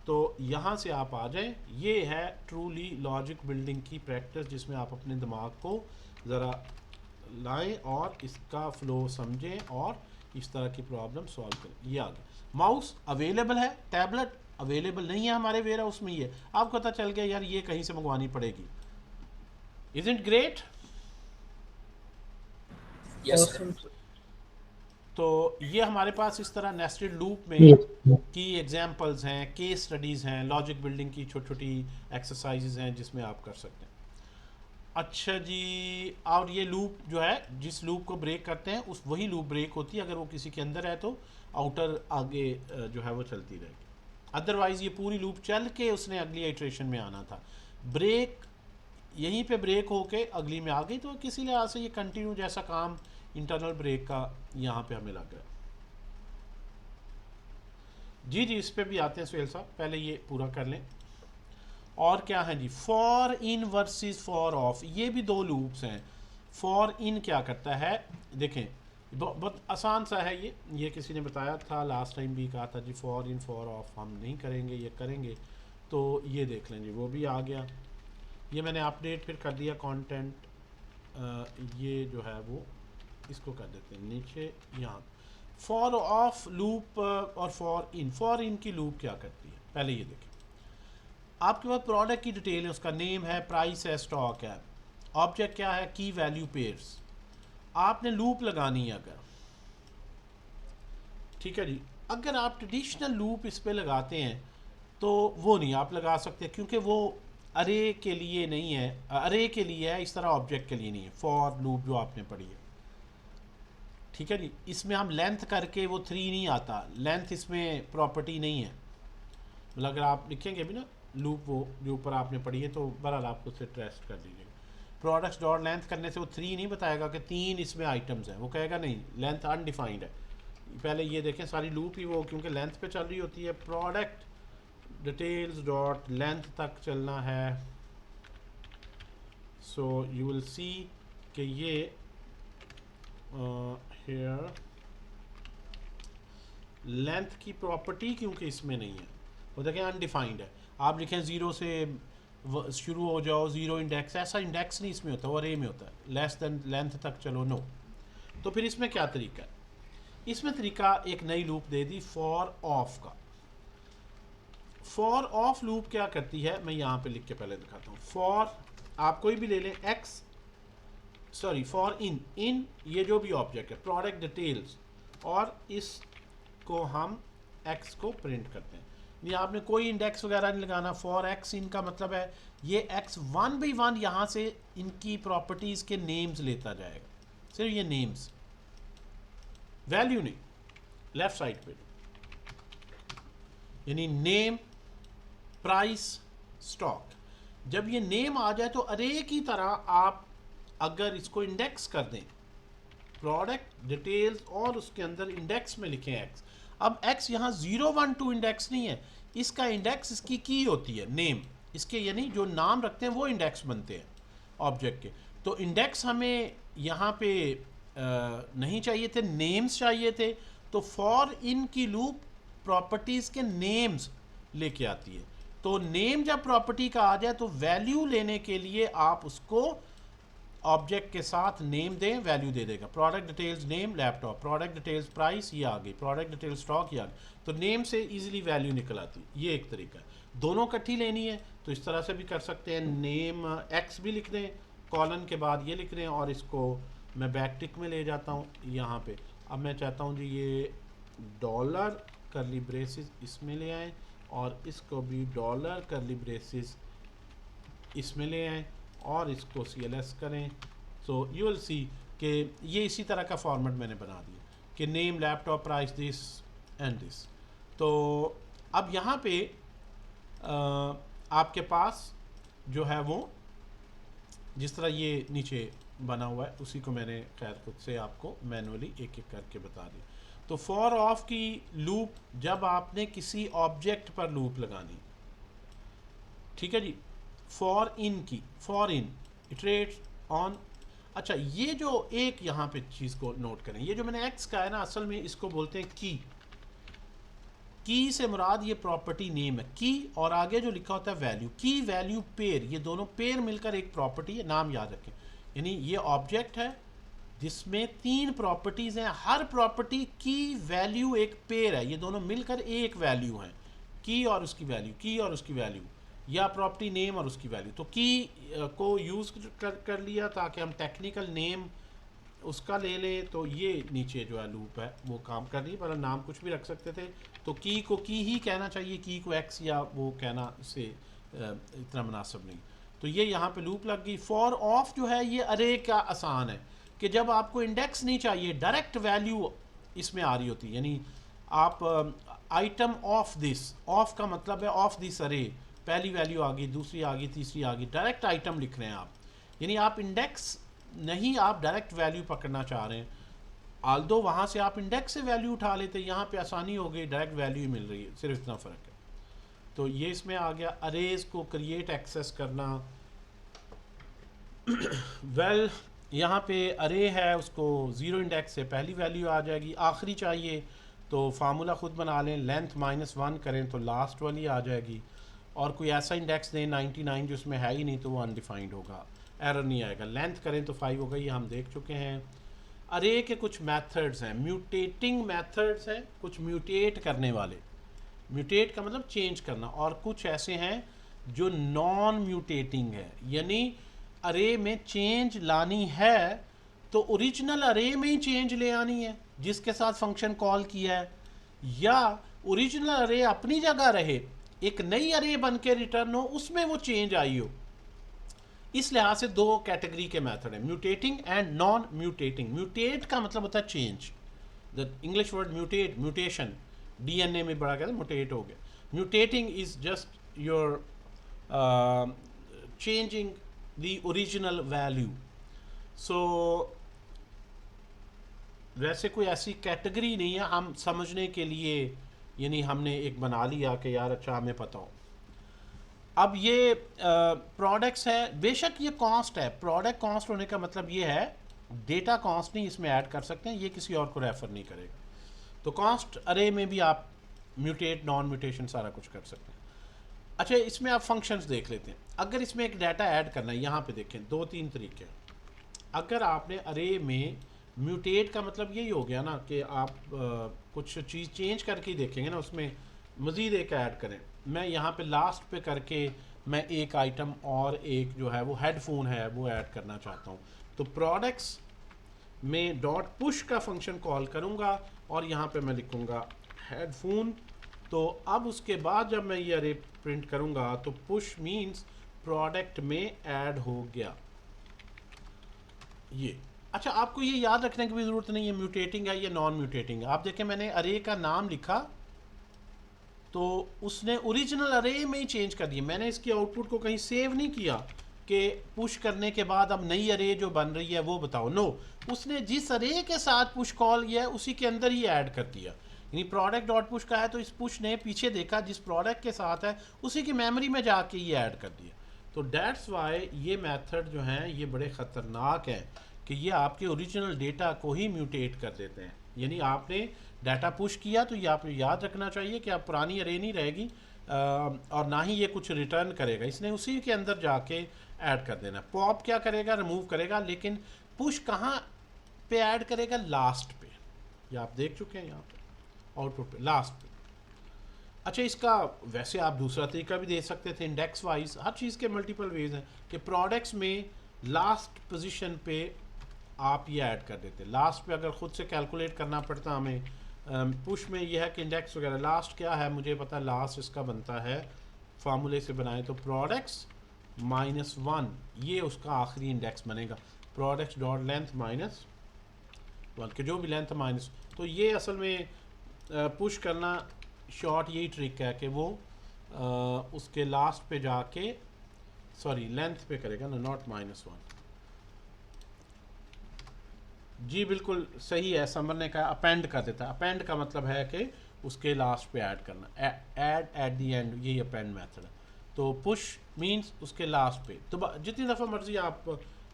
तो यहाँ से आप आ जाएं, ये है ट्रूली लॉजिक बिल्डिंग की प्रैक्टिस, जिसमें आप अपने दिमाग को ज़रा लाएं और इसका फ़्लो समझें और इस तरह की प्रॉब्लम सॉल्व करें। ये आ गया, माउस अवेलेबल है, टैबलेट अवेलेबल नहीं है हमारे वेयर हाउस में, ये आपको पता चल गया यार ये कहीं से मंगवानी पड़ेगी। Isn't great? यस तो ये हमारे पास इस तरह नेस्टेड लूप में की एग्जांपल्स हैं, केस स्टडीज़ हैं, लॉजिक बिल्डिंग की छोटी छोटी एक्सरसाइजेज हैं जिसमें आप कर सकते हैं। अच्छा जी, और ये लूप जो है, जिस लूप को ब्रेक करते हैं उस वही लूप ब्रेक होती है, अगर वो किसी के अंदर है तो आउटर आगे जो है वो चलती रहेगी, अदरवाइज़ ये पूरी लूप चल के उसने अगली इटरेशन में आना था। ब्रेक यहीं पे ब्रेक होके अगली में आ गई, तो किसी लिहाज से ये कंटिन्यू जैसा काम इंटरनल ब्रेक का यहाँ पे हमें लग गया। जी जी, इस पे भी आते हैं सुहेल साहब, पहले ये पूरा कर लें। और क्या है जी, for in versus for of, ये भी दो लूप्स हैं। फॉर इन क्या करता है, देखें बहुत आसान सा है ये किसी ने बताया था लास्ट टाइम भी, कहा था जी फॉर इन फॉर ऑफ हम नहीं करेंगे, ये करेंगे। तो ये देख लें जी, वो भी आ गया, ये मैंने अपडेट फिर कर दिया कंटेंट, ये जो है वो इसको कर देते हैं नीचे यहाँ। फॉर ऑफ लूप और फॉर इन की लूप क्या करती है, पहले ये देखें। आपके पास प्रोडक्ट की डिटेल है, उसका नेम है, प्राइस है, स्टॉक है, ऑब्जेक्ट क्या है, की वैल्यू पेयर्स। आपने लूप लगानी है अगर, ठीक है जी, अगर आप ट्रेडिशनल लूप इस पे लगाते हैं तो वो नहीं आप लगा सकते, क्योंकि वो अरे के लिए नहीं है, अरे के लिए है, इस तरह ऑब्जेक्ट के लिए नहीं है। फॉर लूप जो आपने पढ़ी है, ठीक है जी, इसमें हम लेंथ करके वो 3 नहीं आता, लेंथ इसमें प्रॉपर्टी नहीं है। मतलब अगर आप लिखेंगे भी ना लूप वो जो ऊपर आपने पढ़ी है, तो बहरहाल आप उससे टेस्ट कर लीजिएगा। प्रोडक्ट्स डॉट लेंथ करने से वो 3 नहीं बताएगा कि 3 इसमें आइटम्स हैं, वो कहेगा नहीं लेंथ अनडिफाइंड है, पहले ये देखें सारी लूप ही वो क्योंकि लेंथ पे चल रही होती है, प्रोडक्ट डिटेल्स डॉट लेंथ तक चलना है। सो यू विल सी कि ये हेयर लेंथ की प्रॉपर्टी क्योंकि इसमें नहीं है, वो देखें अनडिफाइंड है। आप लिखें ज़ीरो से शुरू हो जाओ, ज़ीरो इंडेक्स, ऐसा इंडेक्स नहीं इसमें होता, वो अरे में होता है। लेस देन लेंथ तक चलो, नो। तो फिर इसमें क्या तरीका है? इसमें तरीका एक नई loop they the for of का। फॉर ऑफ लूप क्या करती है, मैं यहाँ पे लिख के पहले दिखाता हूँ। फॉर आप कोई भी ले लें, एक्स सॉरी फॉर इन ये जो भी ऑब्जेक्ट है प्रोडक्ट डिटेल्स, और इसको हम एक्स को प्रिंट करते हैं। नहीं आपने कोई इंडेक्स वगैरह नहीं लगाना। फॉर एक्स इन का मतलब है ये एक्स 1 by 1 यहाँ से इनकी प्रॉपर्टीज़ के नेम्स लेता जाएगा, सिर्फ ये नेम्स, वैल्यू नहीं। लेफ्ट साइड पे यानी नेम प्राइस स्टॉक, जब ये नेम आ जाए तो अरे की तरह आप अगर इसको इंडेक्स कर दें, प्रोडक्ट डिटेल्स और उसके अंदर इंडेक्स में लिखें एक्स। अब एक्स यहाँ 0 1 2 इंडेक्स नहीं है, इसका इंडेक्स इसकी की होती है नेम, इसके यानी जो नाम रखते हैं वो इंडेक्स बनते हैं ऑब्जेक्ट के। तो इंडेक्स हमें यहाँ पे नहीं चाहिए थे, नेम्स चाहिए थे। तो फॉर इन की लूप प्रॉपर्टीज़ के नेम्स लेके आती है। तो नेम जब प्रॉपर्टी का आ जाए तो वैल्यू लेने के लिए आप उसको ऑब्जेक्ट के साथ नेम दें, वैल्यू दे देगा। Product details name laptop, product details price, ये आ गई। प्रोडक्ट डिटेल्स स्टॉक, ये आ गई। तो नेम से इजीली वैल्यू निकल आती, ये एक तरीका है। दोनों इकट्ठी लेनी है तो इस तरह से भी कर सकते हैं। नेम एक्स भी लिख दें, कॉलन के बाद ये लिख दें, और इसको मैं बैक टिक में ले जाता हूँ यहाँ पे। अब मैं चाहता हूँ जी ये डॉलर करली ब्रेसिस इसमें ले आएँ, और इसको भी डॉलर करली ब्रेसिस इसमें ले आएँ, और इसको CLS करें। सो यू विल सी कि ये इसी तरह का फॉर्मेट मैंने बना दिया कि name laptop price this and this. तो अब यहाँ पे आपके पास जो है वो जिस तरह ये नीचे बना हुआ है उसी को मैंने खैर खुद से आपको मैनुअली एक एक करके बता दिया। तो फॉर ऑफ की लूप जब आपने किसी ऑब्जेक्ट पर लूप लगानी, ठीक है जी। फॉर इन की, फॉर इन इटरेट ऑन। अच्छा ये जो एक यहाँ पे चीज़ को नोट करें, ये जो मैंने एक्स का है ना, असल में इसको बोलते हैं की। की से मुराद ये प्रॉपर्टी नेम है की, और आगे जो लिखा होता है वैल्यू, की वैल्यू पेयर, ये दोनों पेयर मिलकर एक प्रॉपर्टी है। नाम याद रखें, यानी ये ऑब्जेक्ट है जिसमें 3 प्रॉपर्टीज़ हैं, हर प्रॉपर्टी की वैल्यू एक पेयर है, ये दोनों मिलकर एक वैल्यू है। की और उसकी वैल्यू, की और उसकी वैल्यू, या प्रॉपर्टी नेम और उसकी वैल्यू। तो की को यूज़ कर लिया ताकि हम टेक्निकल नेम उसका ले लें। तो ये नीचे जो है लूप है वो काम कर रही है, पर नाम कुछ भी रख सकते थे। तो की को की ही कहना चाहिए, की को एक्स या वो कहना से इतना मुनासिब नहीं। तो ये यहाँ पे लूप लग गई। फॉर ऑफ जो है ये अरे का आसान है कि जब आपको इंडेक्स नहीं चाहिए, डायरेक्ट वैल्यू इसमें आ रही होती है। यानी आप आइटम ऑफ दिस, ऑफ का मतलब है ऑफ दिस अरे, पहली वैल्यू आ गई, दूसरी आ गई, तीसरी आ गई, डायरेक्ट आइटम लिख रहे हैं आप। यानी आप इंडेक्स नहीं, आप डायरेक्ट वैल्यू पकड़ना चाह रहे हैं। आल्दो वहाँ से आप इंडेक्स से वैल्यू उठा लेते, यहाँ पे आसानी हो गई, डायरेक्ट वैल्यू ही मिल रही है, सिर्फ इतना फ़र्क है। तो ये इसमें आ गया अरेज को क्रिएट एक्सेस करना। वेल यहाँ पे अरे है, उसको 0 इंडेक्स से पहली वैल्यू आ जाएगी। आखिरी चाहिए तो फार्मूला ख़ुद बना लें, लेंथ -1 करें तो लास्ट वाली आ जाएगी। और कोई ऐसा इंडेक्स दें 99 जो उसमें है ही नहीं तो वो अनडिफाइंड होगा, एरर नहीं आएगा। लेंथ करें तो 5 होगा, ये हम देख चुके हैं। अरे के कुछ मेथड्स हैं, म्यूटेटिंग मेथड्स हैं, कुछ म्यूटेट करने वाले, म्यूटेट का मतलब चेंज करना, और कुछ ऐसे हैं जो नॉन म्यूटेटिंग है। यानी अरे में चेंज लानी है तो ओरिजिनल अरे में ही चेंज ले आनी है जिसके साथ फंक्शन कॉल किया है, या ओरिजिनल अरे अपनी जगह रहे, एक नई अरे बन के रिटर्न हो, उसमें वो चेंज आई हो। इस लिहाज से 2 कैटेगरी के मेथड है, mutating and non mutating. Mutate का मतलब होता है change, the English word mutate, mutation, DNA में बड़ा कहते हैं म्यूटेट हो गया। Mutating is just your changing the original value. So वैसे कोई ऐसी कैटेगरी नहीं है, हम समझने के लिए यानी हमने एक बना लिया कि यार अच्छा हमें पता हो। अब ये प्रोडक्ट्स है, बेशक ये कॉस्ट है, प्रोडक्ट कॉस्ट होने का मतलब ये है डेटा कॉस्ट नहीं इसमें ऐड कर सकते हैं, ये किसी और को रेफ़र नहीं करेगा। तो कॉस्ट अरे में भी आप म्यूटेट नॉन म्यूटेशन सारा कुछ कर सकते हैं। अच्छा, इसमें आप फंक्शंस देख लेते हैं। अगर इसमें एक डाटा ऐड करना है, यहाँ पे देखें 2-3 तरीके हैं। अगर आपने अरे में म्यूटेट का मतलब यही हो गया ना कि आप कुछ चीज़ चेंज करके ही देखेंगे ना, उसमें मज़ीद एक ऐड करें। मैं यहाँ पे लास्ट पे करके मैं एक आइटम और एक जो है वो हेडफोन है वो ऐड करना चाहता हूँ। तो प्रोडक्ट्स में डॉट पुश का फंक्शन कॉल करूँगा और यहाँ पे मैं लिखूँगा हेडफोन। तो अब उसके बाद जब मैं ये अरे प्रिंट करूँगा तो पुश मीन्स प्रोडक्ट में ऐड हो गया ये। अच्छा, आपको ये याद रखने की भी ज़रूरत नहीं है म्यूटेटिंग है या नॉन म्यूटेटिंग है। आप देखें मैंने अरे का नाम लिखा तो उसने ओरिजिनल अरे में ही चेंज कर दिया, मैंने इसकी आउटपुट को कहीं सेव नहीं किया कि पुश करने के बाद अब नई अरे जो बन रही है वो बताओ। नो, उसने जिस अरे के साथ पुश कॉल किया है उसी के अंदर ही ऐड कर दिया। यानी प्रोडक्ट डॉट पुश का है तो इस पुश ने पीछे देखा जिस प्रोडक्ट के साथ है उसी की मेमोरी में जाके ये ऐड कर दिया। तो डेट्स वाई ये मेथड जो हैं ये बड़े ख़तरनाक हैं कि ये आपके ओरिजिनल डेटा को ही म्यूटेट कर देते हैं। यानी आपने डाटा पुश किया तो ये आपने याद रखना चाहिए कि आप पुरानी अरे नहीं रहेगी और ना ही ये कुछ रिटर्न करेगा, इसने उसी के अंदर जाके ऐड कर देना। पॉप क्या करेगा, रिमूव करेगा, लेकिन पुश कहाँ पे ऐड करेगा, लास्ट पे। ये आप देख चुके हैं यहाँ पे आउटपुट पे लास्ट पे। अच्छा, इसका वैसे आप दूसरा तरीका भी दे सकते थे, इंडेक्स वाइज। हर चीज़ के मल्टीपल वेज हैं कि प्रोडक्ट्स में लास्ट पोजीशन पे आप ये ऐड कर देते। लास्ट पे अगर ख़ुद से कैलकुलेट करना पड़ता हमें, पुश में ये है कि इंडेक्स वगैरह लास्ट क्या है मुझे पता, लास्ट इसका बनता है फार्मूले से बनाए तो प्रोडक्ट्स -1 ये उसका आखिरी इंडेक्स बनेगा। प्रोडक्ट्स डॉट लेंथ -1 के जो भी लेंथ माइनस। तो ये असल में पुश करना शॉर्ट यही ट्रिक है कि वो उसके लास्ट पे जाके सॉरी लेंथ पे करेगा ना, नॉट -1। जी बिल्कुल सही है, समर ने कहा अपेंड कर देता है। अपेंड का मतलब है कि उसके लास्ट पे ऐड करना, ऐड एट दी एंड, यही अपेंड मेथड है। तो पुश मींस उसके लास्ट पे। तो जितनी दफ़ा मर्जी आप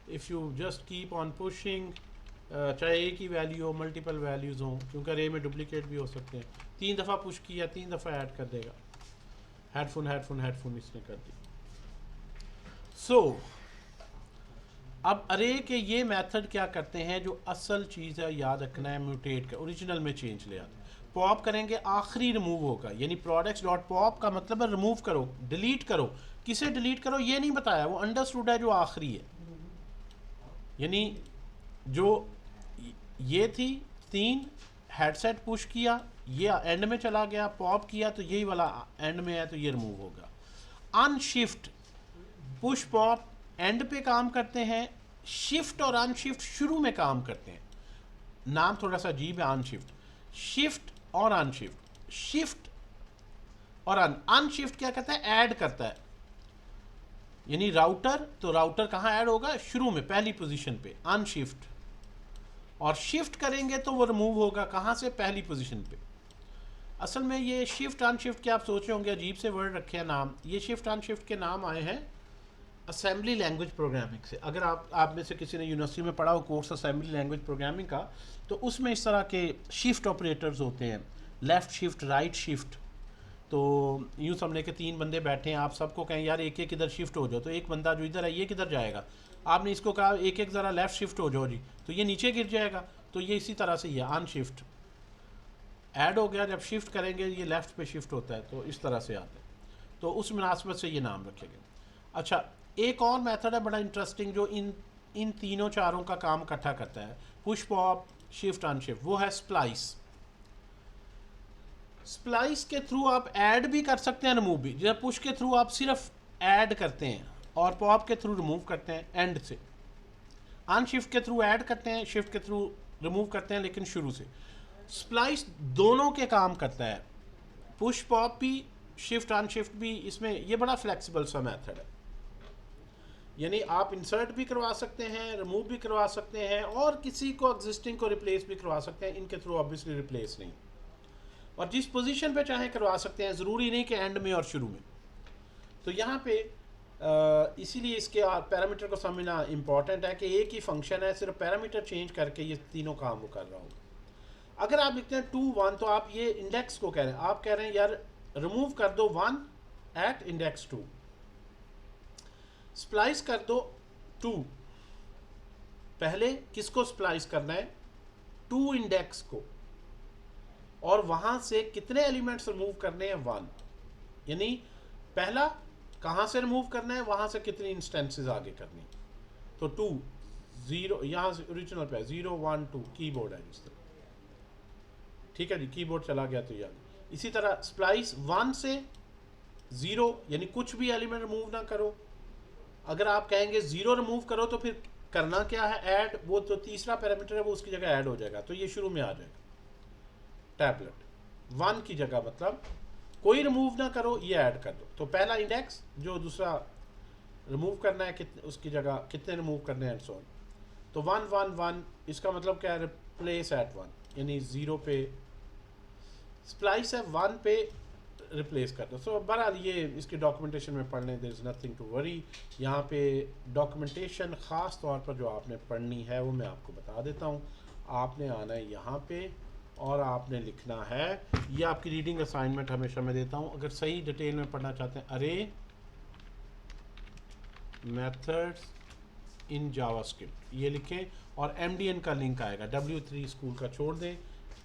if you just keep on pushing, चाहे एक ही वैल्यू हो मल्टीपल वैल्यूज़ हों, क्योंकि अरे में डुप्लीकेट भी हो सकते हैं। 3 दफ़ा पुश किया 3 दफ़ा ऐड कर देगा। हेडफोन हेडफोन हेडफोन इसने कर दी। सो अब अरे के ये मेथड क्या करते हैं, जो असल चीज़ है याद रखना है, म्यूटेट का ओरिजिनल में चेंज ले आते हैं। पॉप करेंगे आखिरी रिमूव होगा, यानी प्रोडक्ट्स डॉट पॉप का मतलब है रिमूव करो, डिलीट करो। किसे डिलीट करो ये नहीं बताया, वो अंडरस्टूड है जो आखिरी है। यानी जो ये थी 3 हेडसेट पुश किया, ये एंड में चला गया, पॉप किया तो यही वाला एंड में है तो ये रिमूव होगा। अनशिफ्ट, पुश पॉप एंड पे काम करते हैं, शिफ्ट और अनशिफ्ट शुरू में काम करते हैं। नाम थोड़ा सा अजीब है, अनशिफ्ट, शिफ्ट और अनशिफ्ट। शिफ्ट और अनशिफ्ट क्या करता है, ऐड करता है। यानी राउटर, तो राउटर कहाँ ऐड होगा, शुरू में पहली पोजीशन पे, अनशिफ्ट। और शिफ्ट करेंगे तो वो रिमूव होगा कहाँ से, पहली पोजीशन पे। असल में ये शिफ्ट अनशिफ्ट के आप सोच रहे होंगे अजीब से वर्ड रखे हैं नाम, ये शिफ्ट अनशिफ्ट के नाम आए हैं असेंबली लैंग्वेज प्रोग्रामिंग से। अगर आप में से किसी ने यूनिवर्सिटी में पढ़ा हो कोर्स असेंबली लैंग्वेज प्रोग्रामिंग का, तो उसमें इस तरह के शिफ्ट ऑपरेटर्स होते हैं, लेफ़्ट शिफ्ट, राइट शिफ्ट। तो यूँ समझने के 3 बंदे बैठे हैं, आप सबको कहें यार एक एक इधर शिफ्ट हो जाओ, तो एक बंदा जो इधर है ये किधर जाएगा। आपने इसको कहा एक एक ज़रा लेफ़्ट शिफ्ट हो जाओ जी, तो ये नीचे गिर जाएगा। तो ये इसी तरह से ही है, अनशिफ्ट ऐड हो गया, जब शिफ्ट करेंगे ये लेफ़्ट पे शिफ्ट होता है, तो इस तरह से आता है। तो उस मुनासबत से ये नाम रखे गए। अच्छा, एक और मेथड है बड़ा इंटरेस्टिंग जो इन तीनों चारों का काम इकट्ठा करता है, पुश पॉप शिफ्ट अनशिफ्ट, वो है स्प्लाइस। स्प्लाइस के थ्रू आप ऐड भी कर सकते हैं, रिमूव भी। जैसे पुश के थ्रू आप सिर्फ ऐड करते हैं और पॉप के थ्रू रिमूव करते हैं एंड से। अनशिफ्ट के थ्रू ऐड करते हैं, शिफ्ट के थ्रू रिमूव करते हैं लेकिन शुरू से। स्प्लाइस दोनों के काम करता है, पुश पॉप भी शिफ्ट अनशिफ्ट भी। इसमें ये बड़ा फ्लेक्सिबल सा मेथड है। यानी आप इंसर्ट भी करवा सकते हैं, रिमूव भी करवा सकते हैं, और किसी को एग्जिस्टिंग को रिप्लेस भी करवा सकते हैं। इनके थ्रू ऑब्वियसली रिप्लेस नहीं, और जिस पोजीशन पे चाहे करवा सकते हैं, ज़रूरी नहीं कि एंड में और शुरू में। तो यहाँ पे इसीलिए इसके पैरामीटर को समझना इंपॉर्टेंट है कि एक ही फंक्शन है, सिर्फ पैरामीटर चेंज करके ये तीनों काम वो कर रहा होगा। अगर आप लिखते हैं 2 1, तो आप ये इंडेक्स को कह रहे हैं, आप कह रहे हैं यार रिमूव कर दो 1 एट इंडेक्स 2, स्प्लाइस कर दो 2। पहले किसको स्प्लाइस करना है? 2 इंडेक्स को, और वहां से कितने एलिमेंट्स रिमूव करने हैं? 1। यानी पहला कहां से रिमूव करना है, वहां से कितनी इंस्टेंसेस आगे करनी। तो 2 0 यहां से ओरिजिनल पे 0 1 2 कीबोर्ड है इस तरह, ठीक है जी, कीबोर्ड चला गया तो यार। इसी तरह स्प्लाइस 1 से 0, यानी कुछ भी एलिमेंट रिमूव ना करो। अगर आप कहेंगे 0 रिमूव करो तो फिर करना क्या है? ऐड, वो तो तीसरा पैरामीटर है, वो उसकी जगह ऐड हो जाएगा, तो ये शुरू में आ जाएगा टैबलेट 1 की जगह, मतलब कोई रिमूव ना करो, ये ऐड कर दो। तो पहला इंडेक्स जो दूसरा रिमूव करना है, कितने उसकी जगह कितने रिमूव करने हैं, एंड सो ऑन। तो 1 1 1, इसका मतलब क्या है? रिप्लेस एट 1, यानी 0 पे स्प्लाइस है, 1 पे रिप्लेस कर दो। सो बहरहाल ये इसके डॉक्यूमेंटेशन में पढ़ने, there is nothing to worry. यहाँ पे डॉक्यूमेंटेशन ख़ास तौर पर जो आपने पढ़नी है वो मैं आपको बता देता हूँ। आपने आना है यहाँ पे और आपने लिखना है, ये आपकी रीडिंग असाइनमेंट हमेशा मैं देता हूँ, अगर सही डिटेल में पढ़ना चाहते हैं, अरे मेथड्स इन जावास्क्रिप्ट ये लिखें, और MDN का लिंक आएगा, W3 स्कूल का छोड़ दें,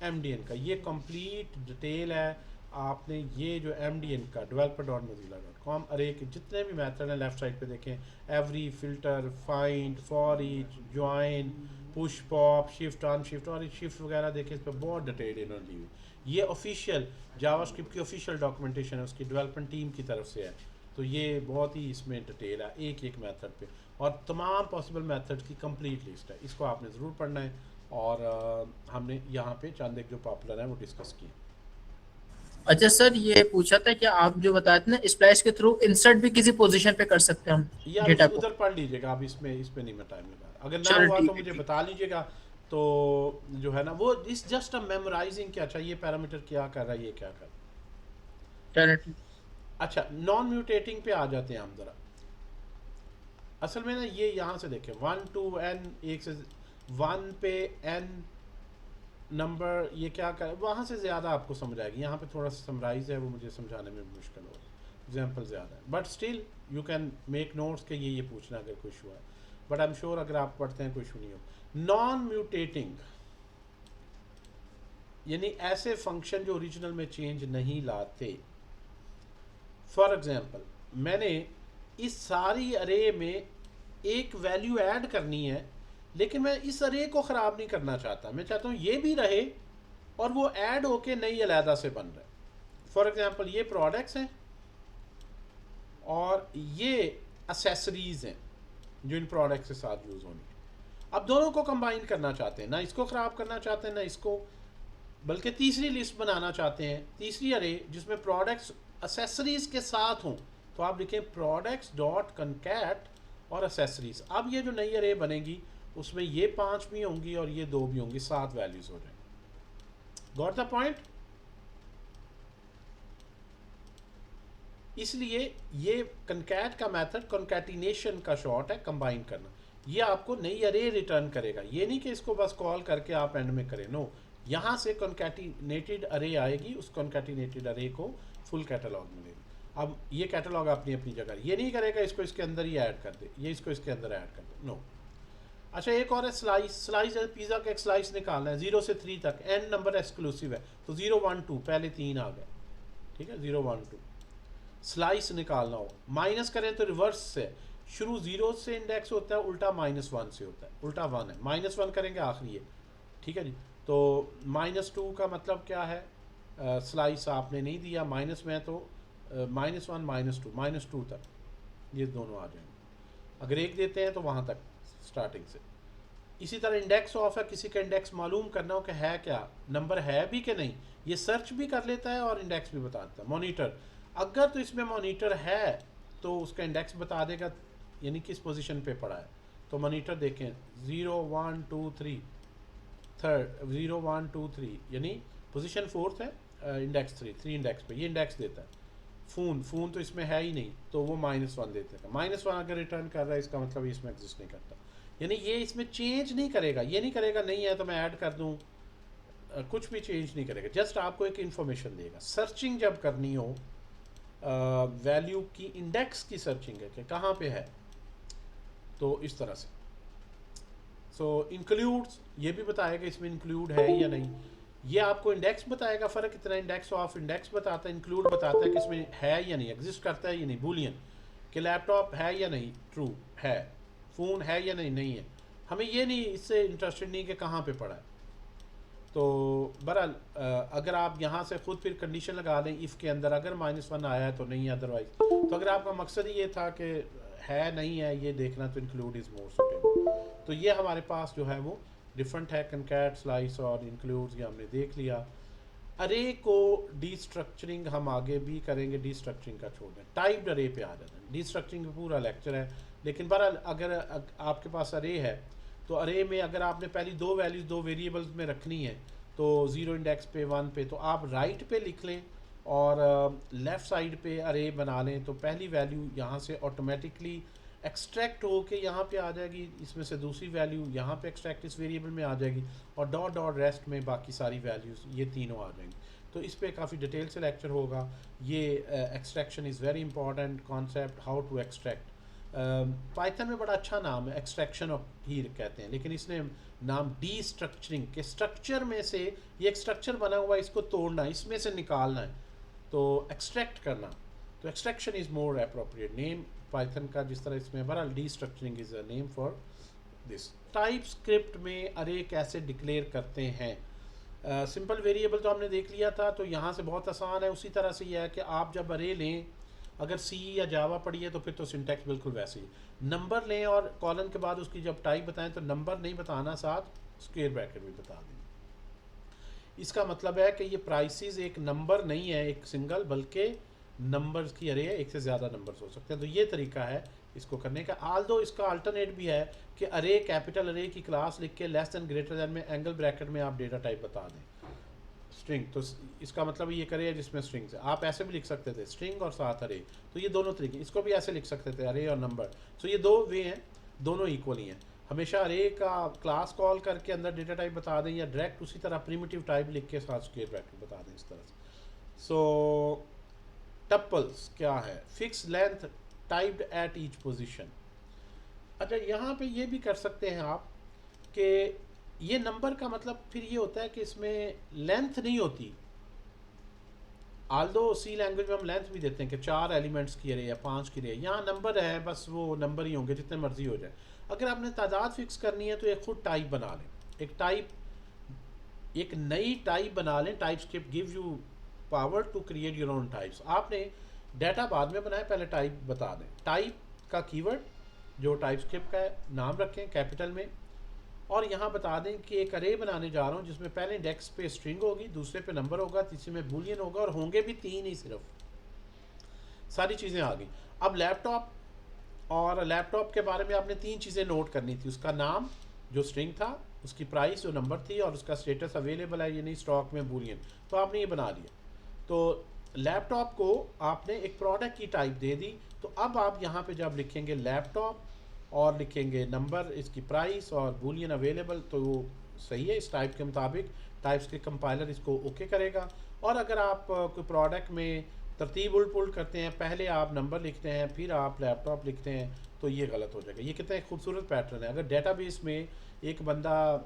MDN का ये कंप्लीट डिटेल है। आपने ये जो MDN का developer.mozilla.com, अरे के जितने भी मेथड हैं लेफ्ट साइड पे देखें, every, filter, find, for each, join, push pop, shift unshift, और शिफ्ट वगैरह देखें, इस पर बहुत डिटेल इन्होंने दी हुई। ये ऑफिशियल जावास्क्रिप्ट की ऑफिशियल डॉक्यूमेंटेशन है, उसकी डेवलपमेंट टीम की तरफ से है। तो ये बहुत ही इसमें डिटेल है एक एक मेथड पे, और तमाम पॉसिबल मेथड की कंप्लीट लिस्ट है। इसको आपने ज़रूर पढ़ना है, और हमने यहाँ पे चंद एक जो पॉपुलर हैं वो डिस्कस किए। अच्छा सर, ये पूछा था कि आप जो बताए थे ना, स्प्लैश के थ्रू इंसर्ट भी किसी पोजीशन पे कर सकते हैं हम या डेटा को? उधर पढ़ लीजिएगा आप, इस पे नहीं मैं टाइम लगा रहा। अगर ना चलो हुआ ठीक तो है, मुझे ठीक। बता लीजिएगा। तो जो है ना वो इस जस्ट अ मेमोराइजिंग क्या चाहिए, ये पैरामीटर क्या कर रहा है, ये क्या कर रहा है। चलो ठीक। अच्छा, नॉन म्यूटेटिंग पे आ जाते हैं हम ज़रा। असल में ना ये यहाँ से देखें 1 to n, एक से 1 पे n नंबर, ये क्या कर, वहाँ से ज़्यादा आपको समझ आएगी। यहाँ पे थोड़ा सा समराइज है, वो मुझे समझाने में मुश्किल हो, एग्जाम्पल ज़्यादा है, but still you can make notes के ये पूछना अगर कोई इशू है, बट आई एम श्योर अगर आप पढ़ते हैं कोई इशू नहीं हो। नॉन म्यूटेटिंग यानी ऐसे फंक्शन जो ओरिजिनल में चेंज नहीं लाते। फॉर एग्जाम्पल, मैंने इस सारी अरे में एक वैल्यू ऐड करनी है, लेकिन मैं इस अरे को ख़राब नहीं करना चाहता, मैं चाहता हूँ ये भी रहे और वो ऐड होके नई अलहदा से बन रहा है। फॉर एग्जाम्पल, ये प्रोडक्ट्स हैं और ये एसेसरीज़ हैं जो इन प्रोडक्ट्स के साथ यूज़ होनी है। अब दोनों को कंबाइन करना चाहते हैं, ना इसको ख़राब करना चाहते हैं ना इसको, बल्कि तीसरी लिस्ट बनाना चाहते हैं, तीसरी अरे जिसमें प्रोडक्ट्स एसेसरीज़ के साथ हों। तो आप लिखें प्रोडक्ट्स डॉट कनकैट और एसेसरीज़। अब ये जो नई अरे बनेगी उसमें ये 5 भी होंगी और ये 2 भी होंगी, 7 वैल्यूज़ हो जाएंगी। Got the point? इसलिए ये कनकैट का मेथड कॉन्कैटिनेशन का शॉर्ट है, कंबाइन करना। ये आपको नई अरे रिटर्न करेगा, ये नहीं कि इसको बस कॉल करके आप एंड में करें, नो, यहाँ से कॉन्कैटिनेटेड अरे आएगी, उस कॉन्कैटिनेटेड अरे को फुल कैटलॉग मिलेगा। अब ये कैटलॉग अपनी अपनी जगह, ये नहीं करेगा इसको इसके अंदर ही ऐड कर दे, ये इसको इसके अंदर ऐड कर दे, नो। अच्छा, एक और है स्लाइस। स्लाइस है, पिज़्ज़ा का एक स्लाइस निकालना है 0 से 3 तक, n नंबर एक्सक्लूसिव है, तो 0 1 2 पहले 3 आ गए, ठीक है, 0 1 2 स्लाइस निकालना हो। माइनस करें तो रिवर्स से, शुरू 0 से इंडेक्स होता है, उल्टा -1 से होता है, उल्टा 1 है, -1 करेंगे आखिरी है, ठीक है जी। तो -2 का मतलब क्या है, स्लाइस आपने नहीं दिया, माइनस में तो -1 -2 तक ये दोनों आ जाएंगे। अगर एक देते हैं तो वहाँ तक स्टार्टिंग से। इसी तरह इंडेक्स ऑफ है, किसी का इंडेक्स मालूम करना हो कि है क्या, नंबर है भी कि नहीं, ये सर्च भी कर लेता है और इंडेक्स भी बता देता है। मॉनिटर, अगर तो इसमें मॉनिटर है तो उसका इंडेक्स बता देगा, यानी किस पोजीशन पे पड़ा है। तो मॉनिटर देखें 0 1 2 3 थर्ड 0 1 2 3 यानी पोजीशन फोर्थ है, इंडेक्स 3 इंडेक्स पे ये इंडेक्स देता है। फ़ोन तो इसमें है ही नहीं, तो वो -1 देते हैं। -1 अगर रिटर्न कर रहा है इसका मतलब इसमें एग्जिस्ट नहीं करता, यानी ये इसमें चेंज नहीं करेगा। ये नहीं करेगा नहीं है तो मैं ऐड कर दूँ, कुछ भी चेंज नहीं करेगा, जस्ट आपको एक इन्फॉर्मेशन देगा। सर्चिंग जब करनी हो वैल्यू की, इंडेक्स की सर्चिंग है कि कहाँ पे है, तो इस तरह से। सो इंक्लूड्स ये भी बताएगा इसमें इंक्लूड है या नहीं, ये आपको इंडेक्स बताएगा। फ़र्क इतना, इंडेक्स ऑफ इंडेक्स बताता है, इंक्लूड बताता है कि इसमें है या नहीं, एग्जिस्ट करता है या नहीं। बूलियन कि लैपटॉप है या नहीं, ट्रू है, फ़ोन है या नहीं, नहीं है। हमें ये नहीं, इससे इंटरेस्टेड नहीं कि कहाँ पे पड़ा है। तो बहरहाल अगर आप यहाँ से ख़ुद फिर कंडीशन लगा दें इफ़ के अंदर, अगर -1 आया है तो नहीं, अदरवाइज तो अगर आपका मकसद ही ये था कि है नहीं है ये देखना, तो इंक्लूड इज़ मोर सुटेबल। तो ये हमारे पास जो है वो डिफरेंट है, कंकैट, स्लाइस और इंक्लूड्स, ये हमने देख लिया। अरे को डीस्ट्रक्चरिंग हम आगे भी करेंगे, डीस्ट्रक्चरिंग का छोड़ दें, टाइप्ड अरे पे आ जाते हैं। डीस्ट्रक्चरिंग में पूरा लेक्चर है, लेकिन बहरहाल अगर आपके पास अरे है तो अरे में अगर आपने पहली 2 वैल्यूज़ 2 वेरिएबल्स में रखनी है, तो 0 इंडेक्स पे 1 पे, तो आप राइट पे लिख लें और लेफ़्ट साइड पे अरे बना लें, तो पहली वैल्यू यहाँ से ऑटोमेटिकली एक्सट्रैक्ट हो के यहाँ पे आ जाएगी, इसमें से दूसरी वैल्यू यहाँ पे एक्सट्रैक्ट इस वेरिएबल में आ जाएगी, और डॉट डॉट रेस्ट में बाकी सारी वैल्यूज़ ये तीनों आ जाएंगी। तो इस पे काफ़ी डिटेल से लेक्चर होगा। ये extraction is very important concept, how to extract. Python में बड़ा अच्छा नाम है, एक्सट्रैक्शन ऑफ ही कहते हैं, लेकिन इसने नाम डीस्ट्रक्चरिंग के स्ट्रक्चर में से, ये एक स्ट्रक्चर बना हुआ है, इसको तोड़ना, इसमें से निकालना है, तो एक्सट्रैक्ट करना। तो extraction is more appropriate name Python का, जिस तरह इसमें बहरहाल destructuring is a name for this. TypeScript में अरे कैसे डिक्लेयर करते हैं। सिंपल वेरिएबल तो हमने देख लिया था, तो यहाँ से बहुत आसान है। उसी तरह से यह है कि आप जब अरे लें, अगर सी या जावा पढ़ी है तो फिर तो सिंटैक्स बिल्कुल वैसे ही, नंबर लें और कॉलन के बाद उसकी जब टाइप बताएं तो नंबर नहीं बताना, साथ स्क्वायर ब्रैकेट भी बता दें। इसका मतलब है कि ये प्राइसेस एक नंबर नहीं है एक सिंगल, बल्कि नंबर्स की अरे है, एक से ज़्यादा नंबर्स हो सकते हैं। तो ये तरीका है इसको करने का। आल्दो इसका अल्टरनेट भी है कि अरे कैपिटल अरे की क्लास लिख के लेस दैन ग्रेटर दैन में एंगल ब्रैकेट में आप डेटा टाइप बता दें, स्ट्रिंग। तो इसका मतलब ये करे जिसमें स्ट्रिंग है। आप ऐसे भी लिख सकते थे, स्ट्रिंग और साथ अरे, तो ये दोनों तरीके। इसको भी ऐसे लिख सकते थे, अरे और नंबर। तो ये 2 वे हैं, दोनों इक्वल ही हैं। हमेशा अरे का क्लास कॉल करके अंदर डेटा टाइप बता दें, या डायरेक्ट उसी तरह प्रिमिटिव टाइप लिख के साथ स्क्वायर ब्रैकेट बता दें, इस तरह से। सो टपल्स क्या है, fix length typed at each position. अच्छा, यहाँ पे ये भी कर सकते हैं आप कि ये नंबर का मतलब फिर ये होता है कि इसमें लेंथ नहीं होती। आल्दो सी लैंग्वेज में हम लेंथ भी देते हैं कि 4 एलिमेंट्स की अरे या 5 की अरे, यहाँ नंबर है, बस वो नंबर ही होंगे जितने मर्जी हो जाए। अगर आपने तादाद फिक्स करनी है तो एक खुद टाइप बना लें, एक नई टाइप बना लें। TypeScript give you power to create your own types. आपने डाटा बाद में बनाए, पहले टाइप बता दें। टाइप का कीवर्ड जो टाइप स्क्रिप्ट का है, नाम रखें कैपिटल में, और यहाँ बता दें कि एक अरे बनाने जा रहा हूँ जिसमें पहले इंडेक्स पे स्ट्रिंग होगी, दूसरे पे नंबर होगा, तीसरे में बूलियन होगा, और होंगे भी 3 ही सिर्फ। सारी चीज़ें आ गई। अब लैपटॉप के बारे में आपने 3 चीज़ें नोट करनी थी। उसका नाम जो स्ट्रिंग था, उसकी प्राइस जो नंबर थी, और उसका स्टेटस अवेलेबल है यानी स्टॉक में बूलियन। तो आपने ये बना लिया। तो लैपटॉप को आपने एक प्रोडक्ट की टाइप दे दी। तो अब आप यहाँ पे जब लिखेंगे लैपटॉप और लिखेंगे नंबर, इसकी प्राइस और बूलियन अवेलेबल, तो वो सही है इस टाइप के मुताबिक। टाइप्स के कंपाइलर इसको ओके करेगा। और अगर आप कोई प्रोडक्ट में तरतीब उल्ट पुल्ट करते हैं, पहले आप नंबर लिखते हैं फिर आप लैपटॉप लिखते हैं, तो ये गलत हो जाएगा। ये कितना एक खूबसूरत पैटर्न है। अगर डेटाबेस में एक बंदा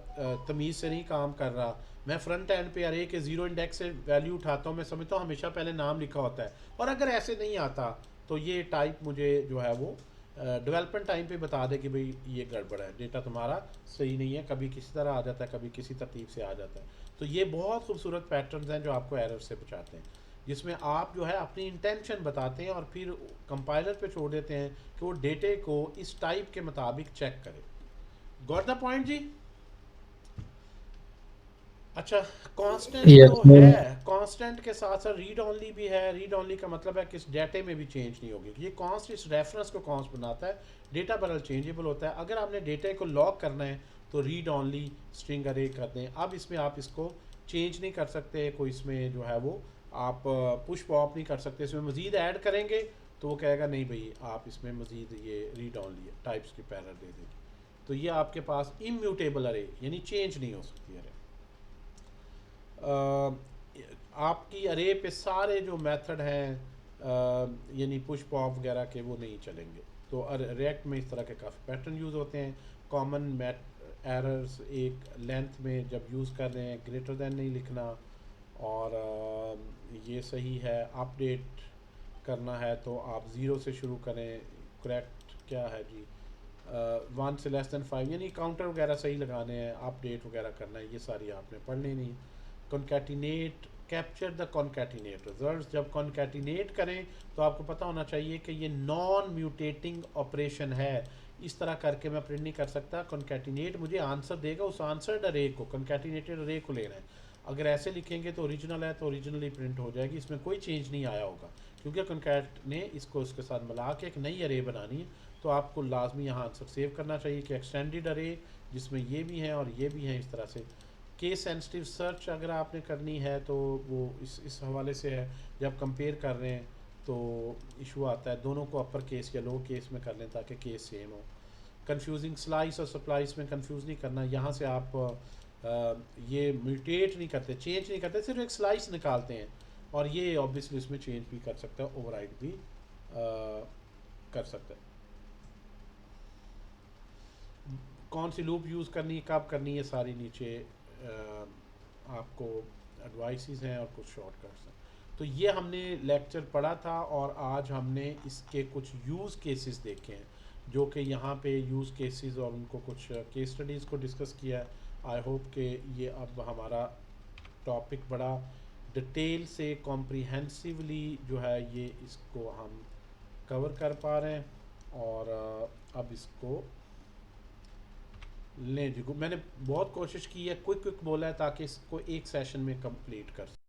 तमीज़ से नहीं काम कर रहा, मैं फ्रंट एंड पे अरे के 0 इंडेक्स से वैल्यू उठाता हूँ, मैं समझता हूँ हमेशा पहले नाम लिखा होता है, और अगर ऐसे नहीं आता तो ये टाइप मुझे जो है वो डेवलपमेंट टाइम पे बता दे कि भाई ये गड़बड़ है, डेटा तुम्हारा सही नहीं है, कभी किसी तरह आ जाता है, कभी किसी तरतीब से आ जाता है। तो ये बहुत खूबसूरत पैटर्न्स हैं जो आपको एरर से बचाते हैं, जिसमें आप जो है अपनी इंटेंशन बताते हैं और फिर कंपाइलर पे छोड़ देते हैं कि वो डेटे को इस टाइप के मुताबिक चेक करे। गॉट द पॉइंट जी। अच्छा, कांस्टेंट यस तो है, कांस्टेंट के साथ साथ रीड ओनली भी है। रीड ओनली का मतलब है कि इस डेटे में भी चेंज नहीं होगी। ये कॉन्स्ट इस रेफरेंस को कॉन्स्ट बनाता है, डेटा बदल चेंजेबल होता है। अगर आपने डेटा को लॉक करना है तो रीड ओनली स्ट्रिंग अरे कर दें। अब इसमें आप इसको चेंज नहीं कर सकते, कोई इसमें जो है वो आप पुश पॉप नहीं कर सकते। इसमें मज़ीद ऐड करेंगे तो वो कहेगा नहीं भाई आप इसमें मज़ीद ये रीड ओनली टाइप्स की पैरल दे देंगे। तो ये आपके पास इम्यूटेबल अरे यानी चेंज नहीं हो सकती अरे। आपकी अरे पे सारे जो मेथड हैं यानी पुश पॉप वगैरह के वो नहीं चलेंगे। तो रिएक्ट में इस तरह के काफ़ी पैटर्न यूज़ होते हैं। कॉमन एरर्स एक लेंथ में जब यूज़ कर रहे हैं ग्रेटर दैन नहीं लिखना, और ये सही है। अपडेट करना है तो आप 0 से शुरू करें। करेक्ट क्या है जी, 1 से लेस दैन 5 यानी काउंटर वगैरह सही लगाने हैं। अपडेट वगैरह करना है, ये सारी आपने पढ़ लेनी है। Concatenate, capture the concatenate results. जब कॉन्कैटिनेट करें तो आपको पता होना चाहिए कि ये नॉन म्यूटेटिंग ऑपरेशन है। इस तरह करके मैं प्रिंट नहीं कर सकता। कॉन्कैटिनेट मुझे आंसर देगा, उस आंसर्ड अरे को, कॉन्कैटिनेटेड अरे को लेना है। अगर ऐसे लिखेंगे तो ओरिजिनल है तो ओरिजिनली प्रिंट हो जाएगी, इसमें कोई चेंज नहीं आया होगा, क्योंकि कॉन्कैट ने इसको उसके साथ मिला के एक नई अरे बनानी है। तो आपको लाजमी यहाँ आंसर सेव करना चाहिए कि एक्सटेंडेड अरे जिसमें ये भी हैं और ये भी हैं। इस तरह से केस सेंसिटिव सर्च अगर आपने करनी है तो वो इस हवाले से है। जब कंपेयर कर रहे हैं तो इशू आता है, दोनों को अपर केस या लो केस में कर लें ताकि केस सेम हो। कंफ्यूजिंग स्लाइस और सप्लाइस में कंफ्यूज नहीं करना। यहाँ से आप ये म्यूटेट नहीं करते, चेंज नहीं करते, सिर्फ एक स्लाइस निकालते हैं। और ये ऑब्वियसली इसमें चेंज भी कर सकता है, ओवरराइड भी कर सकता है। कौन सी लूप यूज़ करनी है, कब करनी है, सारी नीचे आपको एडवाइसेस हैं और कुछ शॉर्टकट्स हैं। तो ये हमने लेक्चर पढ़ा था और आज हमने इसके कुछ यूज़ केसेस देखे हैं, जो कि यहाँ पे यूज़ केसेस और उनको कुछ केस स्टडीज़ को डिस्कस किया है। आई होप कि ये अब हमारा टॉपिक बड़ा डिटेल से कॉम्प्रिहेंसिवली जो है ये इसको हम कवर कर पा रहे हैं। और अब इसको लें जी। मैंने बहुत कोशिश की है, क्विक बोला है ताकि इसको एक सेशन में कंप्लीट कर